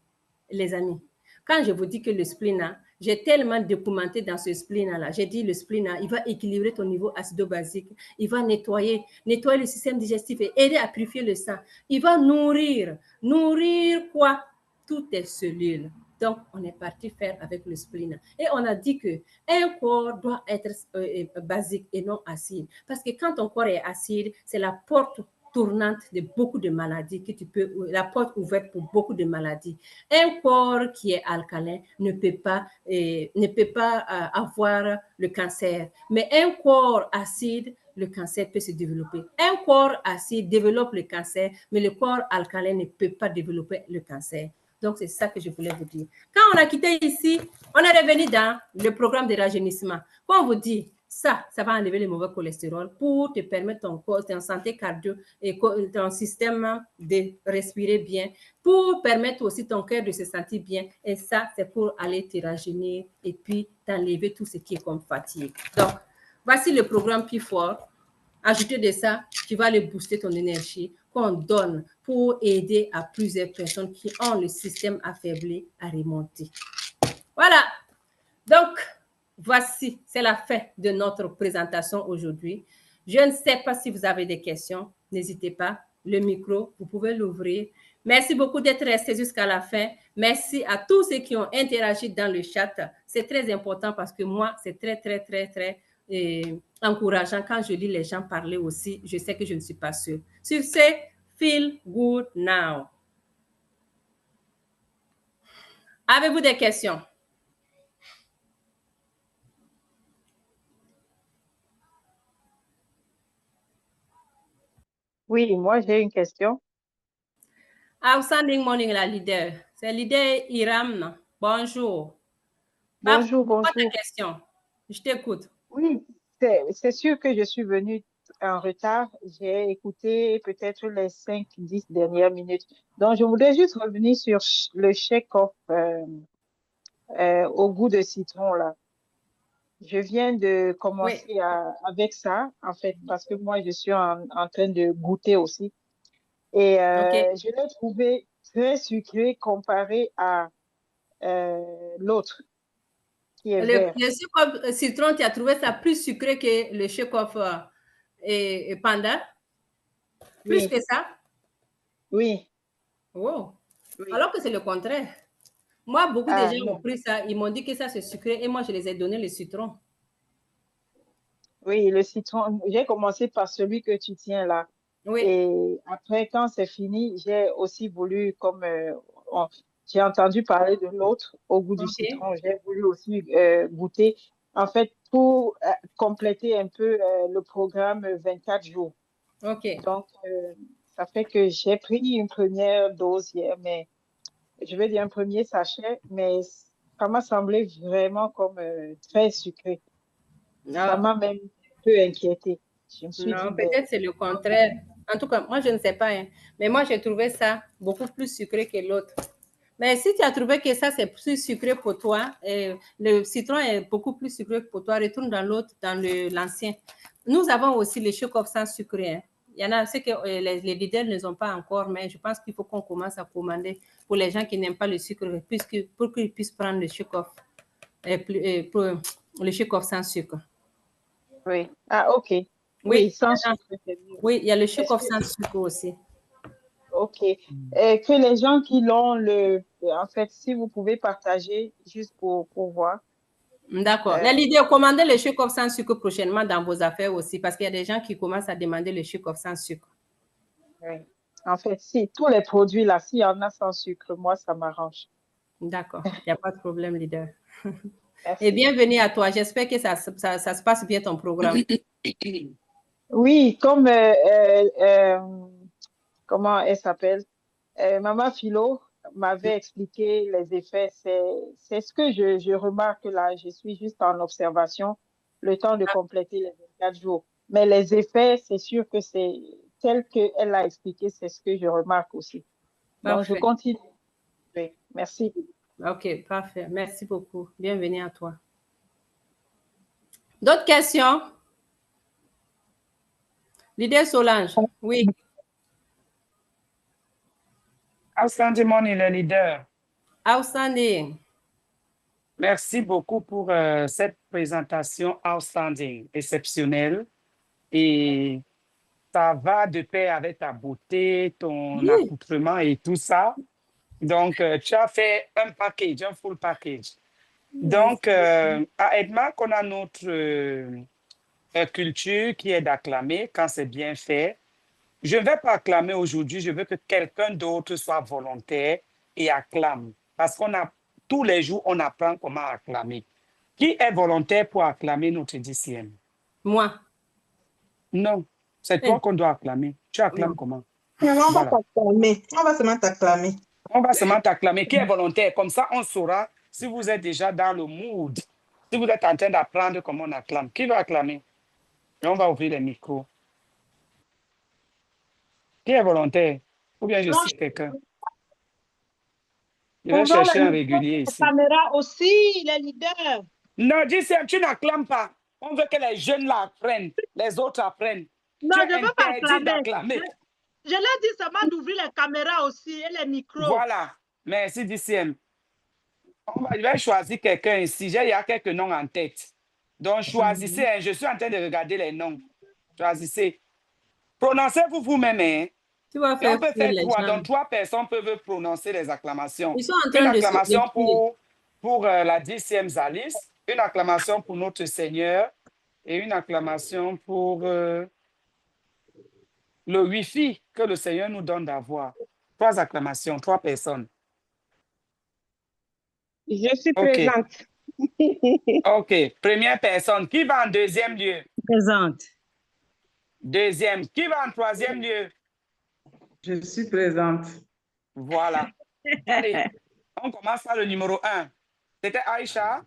Speaker 1: Les amis, quand je vous dis que le spleen, j'ai tellement documenté dans ce spleen-là, j'ai dit le spleen, il va équilibrer ton niveau acido-basique, il va nettoyer le système digestif et aider à purifier le sang. Il va nourrir quoi? Toutes tes cellules. Donc, on est parti faire avec le spleen. Et on a dit qu'un corps doit être basique et non acide. Parce que quand ton corps est acide, c'est la porte tournante de beaucoup de maladies, la porte ouverte pour beaucoup de maladies. Un corps qui est alcalin ne peut pas avoir le cancer. Mais un corps acide, le cancer peut se développer. Un corps acide développe le cancer, mais le corps alcalin ne peut pas développer le cancer. Donc, c'est ça que je voulais vous dire. Quand on a quitté ici, on est revenu dans le programme de rajeunissement. Comme on vous dit, Ça va enlever le mauvais cholestérol pour te permettre ton corps, ton santé cardio et ton système de respirer bien, pour permettre aussi ton cœur de se sentir bien. Et ça, c'est pour aller te rajeunir et puis t'enlever tout ce qui est comme fatigue. Donc, voici le programme P4. Ajouter de ça, tu vas aller booster ton énergie qu'on donne pour aider à plusieurs personnes qui ont le système affaibli à remonter. Voilà. Donc, voici, c'est la fin de notre présentation aujourd'hui. Je ne sais pas si vous avez des questions. N'hésitez pas, le micro, vous pouvez l'ouvrir. Merci beaucoup d'être resté jusqu'à la fin. Merci à tous ceux qui ont interagi dans le chat. C'est très important parce que moi, c'est très encourageant quand je lis les gens parler aussi. Je sais que je ne suis pas sûre. Sur ce, feel good now. Avez-vous des questions?
Speaker 2: Oui, moi j'ai une question.
Speaker 1: Outstanding morning, la leader. C'est leader Iram. Bonjour.
Speaker 2: Bonjour,
Speaker 1: Pas ta
Speaker 2: bonjour.
Speaker 1: question. Je t'écoute.
Speaker 2: Oui, c'est sûr que je suis venue en retard. J'ai écouté peut-être les 5-10 dernières minutes. Donc, je voudrais juste revenir sur le shake-off au goût de citron, là. Je viens de commencer
Speaker 1: Oui.
Speaker 2: avec ça, en fait, parce que moi, je suis en train de goûter aussi. Et
Speaker 1: OK.
Speaker 2: je l'ai trouvé très sucré comparé à l'autre qui est vert.
Speaker 1: Le sucre citron, tu as trouvé ça plus sucré que le chocolat et panda? Plus
Speaker 2: Oui,
Speaker 1: que ça?
Speaker 2: oui,
Speaker 1: Oh.
Speaker 2: oui.
Speaker 1: Alors que c'est le contraire. Moi, beaucoup de
Speaker 2: Ah,
Speaker 1: gens ont
Speaker 2: non.
Speaker 1: pris ça. Ils m'ont dit que ça, c'est sucré et moi, je les ai donné le citron.
Speaker 2: Oui, le citron. J'ai commencé par celui que tu tiens là.
Speaker 1: Oui.
Speaker 2: Et après, quand c'est fini, j'ai aussi voulu, comme j'ai entendu parler de l'autre au goût du
Speaker 1: OK.
Speaker 2: citron, j'ai voulu aussi goûter. En fait, pour compléter un peu le programme 24 jours.
Speaker 1: OK.
Speaker 2: Donc, ça fait que j'ai pris une première dose hier, mais je vais dire un premier sachet, mais ça m'a semblé vraiment comme très sucré. Ça
Speaker 1: Ah,
Speaker 2: m'a même un peu inquiétée. Je me suis dit,
Speaker 1: non,
Speaker 2: ben,
Speaker 1: peut-être c'est le contraire. En tout cas, moi, je ne sais pas. Hein. Mais moi, j'ai trouvé ça beaucoup plus sucré que l'autre. Mais si tu as trouvé que ça, c'est plus sucré pour toi, et le citron est beaucoup plus sucré pour toi, retourne dans l'autre, dans l'ancien. Nous avons aussi les chocs sans sucré. Hein. Il y en a ceux que les leaders ne les ont pas encore, mais je pense qu'il faut qu'on commence à commander pour les gens qui n'aiment pas le sucre, pour qu'ils puissent prendre le choc le choc sans sucre.
Speaker 2: oui. Ah, ok. Oui,
Speaker 1: Oui,
Speaker 2: sans sucre, c'est mieux.
Speaker 1: oui, il y a le choc
Speaker 2: Est-ce que,
Speaker 1: sans sucre aussi.
Speaker 2: ok. Que les gens qui l'ont, en fait, si vous pouvez partager juste pour voir.
Speaker 1: D'accord.
Speaker 2: Euh,
Speaker 1: L'idée, commandez le choc sans sucre prochainement dans vos affaires aussi, parce qu'il y a des gens qui commencent à demander le choc sans sucre.
Speaker 2: oui. En fait, si tous les produits là, s'il y en a sans sucre, moi, ça m'arrange.
Speaker 1: D'accord, il n'y a pas de problème, leader. Et
Speaker 2: Merci.
Speaker 1: bienvenue à toi. J'espère que ça se passe bien ton programme.
Speaker 2: Oui, comme, comment elle s'appelle? Maman Philo m'avait expliqué les effets. C'est ce que je remarque là. Je suis juste en observation, le temps de compléter les 24 jours. Mais les effets, c'est sûr que c'est tel qu'elle l'a expliqué, c'est ce que je remarque aussi. Donc, je
Speaker 1: Parfait.
Speaker 2: continue. Oui, merci.
Speaker 1: OK, parfait. Merci beaucoup. Bienvenue à toi. D'autres questions? Leader Solange, oui.
Speaker 3: Outstanding morning, le leader.
Speaker 1: Outstanding.
Speaker 3: Merci beaucoup pour cette présentation outstanding, exceptionnelle. Et ça va de pair avec ta beauté, ton
Speaker 1: Oui.
Speaker 3: accoutrement et tout ça. Donc, tu as fait un package, un full package. Donc, à Edmark, on a notre culture qui est d'acclamer quand c'est bien fait. Je ne vais pas acclamer aujourd'hui, je veux que quelqu'un d'autre soit volontaire et acclame. Parce qu'on a, tous les jours, on apprend comment acclamer. Qui est volontaire pour acclamer notre dixième?
Speaker 1: Moi.
Speaker 3: Non, c'est toi qu'on doit acclamer. Tu acclames comment?
Speaker 4: On va
Speaker 3: Voilà.
Speaker 4: t'acclamer. On va seulement t'acclamer.
Speaker 3: On va seulement t'acclamer. Qui est volontaire? Comme ça, on saura si vous êtes déjà dans le mood Si vous êtes en train d'apprendre comment on acclame, qui va acclamer? Et on va ouvrir les micros. Qui est volontaire? Ou bien je cite quelqu'un? Je vais chercher un régulier ici.
Speaker 5: La caméra aussi, les leaders.
Speaker 3: Non, DCM, tu n'acclames pas. On veut que les jeunes là apprennent, les autres apprennent.
Speaker 5: Non,
Speaker 3: tu
Speaker 5: je ne veux pas
Speaker 3: interdit d'acclamer.
Speaker 5: Je leur dis seulement d'ouvrir les caméras aussi et les micros.
Speaker 3: Voilà. Merci, DCM. Je vais choisir quelqu'un ici. Il y a quelques noms en tête. Donc, choisissez. Hein. Je suis en train de regarder les noms. Choisissez. Prononcez-vous vous-même. Hein.
Speaker 1: Tu vas
Speaker 3: Et
Speaker 1: faire
Speaker 3: on peut faire
Speaker 1: les
Speaker 3: 3.
Speaker 1: gens.
Speaker 3: Donc, 3 personnes peuvent prononcer les acclamations.
Speaker 1: Ils sont en train
Speaker 3: Une
Speaker 1: de
Speaker 3: acclamation
Speaker 1: se
Speaker 3: pour la 10e Zalis, une acclamation pour notre Seigneur et une acclamation pour le Wi-Fi que le Seigneur nous donne d'avoir. 3 acclamations, 3 personnes.
Speaker 2: Je suis présente.
Speaker 3: OK. Première personne. Qui va en deuxième lieu?
Speaker 5: Présente.
Speaker 3: Deuxième. Qui va en troisième lieu?
Speaker 4: Je suis présente.
Speaker 3: Voilà. Allez, on commence par le numéro 1. C'était Aïcha?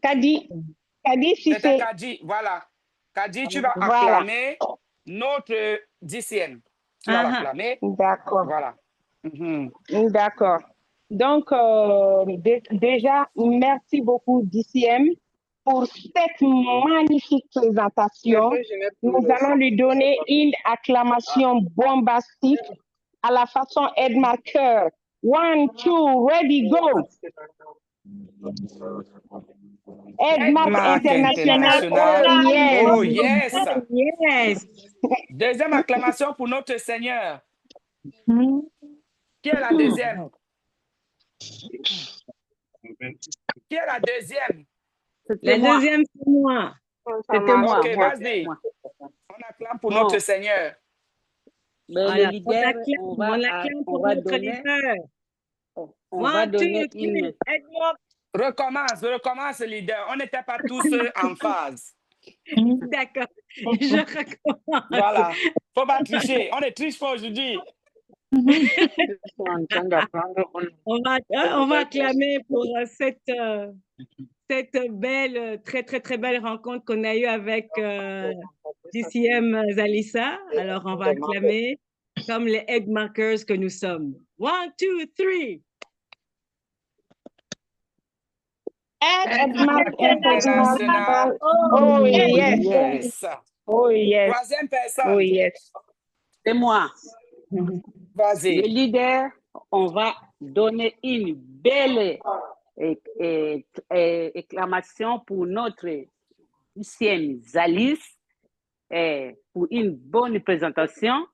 Speaker 2: Kadi. Kadi
Speaker 3: C'était
Speaker 2: Sissé.
Speaker 3: Kadi. Voilà. Kadi, tu vas
Speaker 2: Voilà.
Speaker 3: acclamer notre 10e. Tu vas l'acclamer.
Speaker 2: D'accord.
Speaker 3: Voilà. Mhm.
Speaker 2: D'accord. Donc, déjà, merci beaucoup, DCM, pour cette magnifique présentation. Nous allons lui donner une acclamation bombastique à la façon Ed Marker. 1, 2, ready, go! Ed Mark International. Oh, yes.
Speaker 3: Oh, yes.
Speaker 5: Oh, yes.
Speaker 3: Deuxième acclamation pour notre Seigneur. Qui est la deuxième? Qui est la deuxième?
Speaker 5: La deuxième, c'est moi.
Speaker 2: C'était moi.
Speaker 3: OK, vas-y. On acclame pour notre Seigneur.
Speaker 6: Mais les leaders,
Speaker 5: on acclame pour notre leader.
Speaker 6: on va donner une...
Speaker 3: Recommence, leader. On n'était pas tous en phase.
Speaker 5: D'accord, je recommence.
Speaker 3: Voilà. Faut pas tricher. On ne triche pas aujourd'hui.
Speaker 5: On va acclamer pour cette belle, très, très, très belle rencontre qu'on a eue avec DCM Zalissa. Alors, on va acclamer comme les Egg Markers que nous sommes. 1, 2, 3.
Speaker 2: Ed Mark International. Oh, yes.
Speaker 3: Yes.
Speaker 2: Oh, yes.
Speaker 3: Troisième personne.
Speaker 2: Oh, yes.
Speaker 6: C'est moi.
Speaker 3: Vas-y.
Speaker 6: Les leaders, on va donner une belle acclamation pour notre 10e Zalis pour une bonne présentation.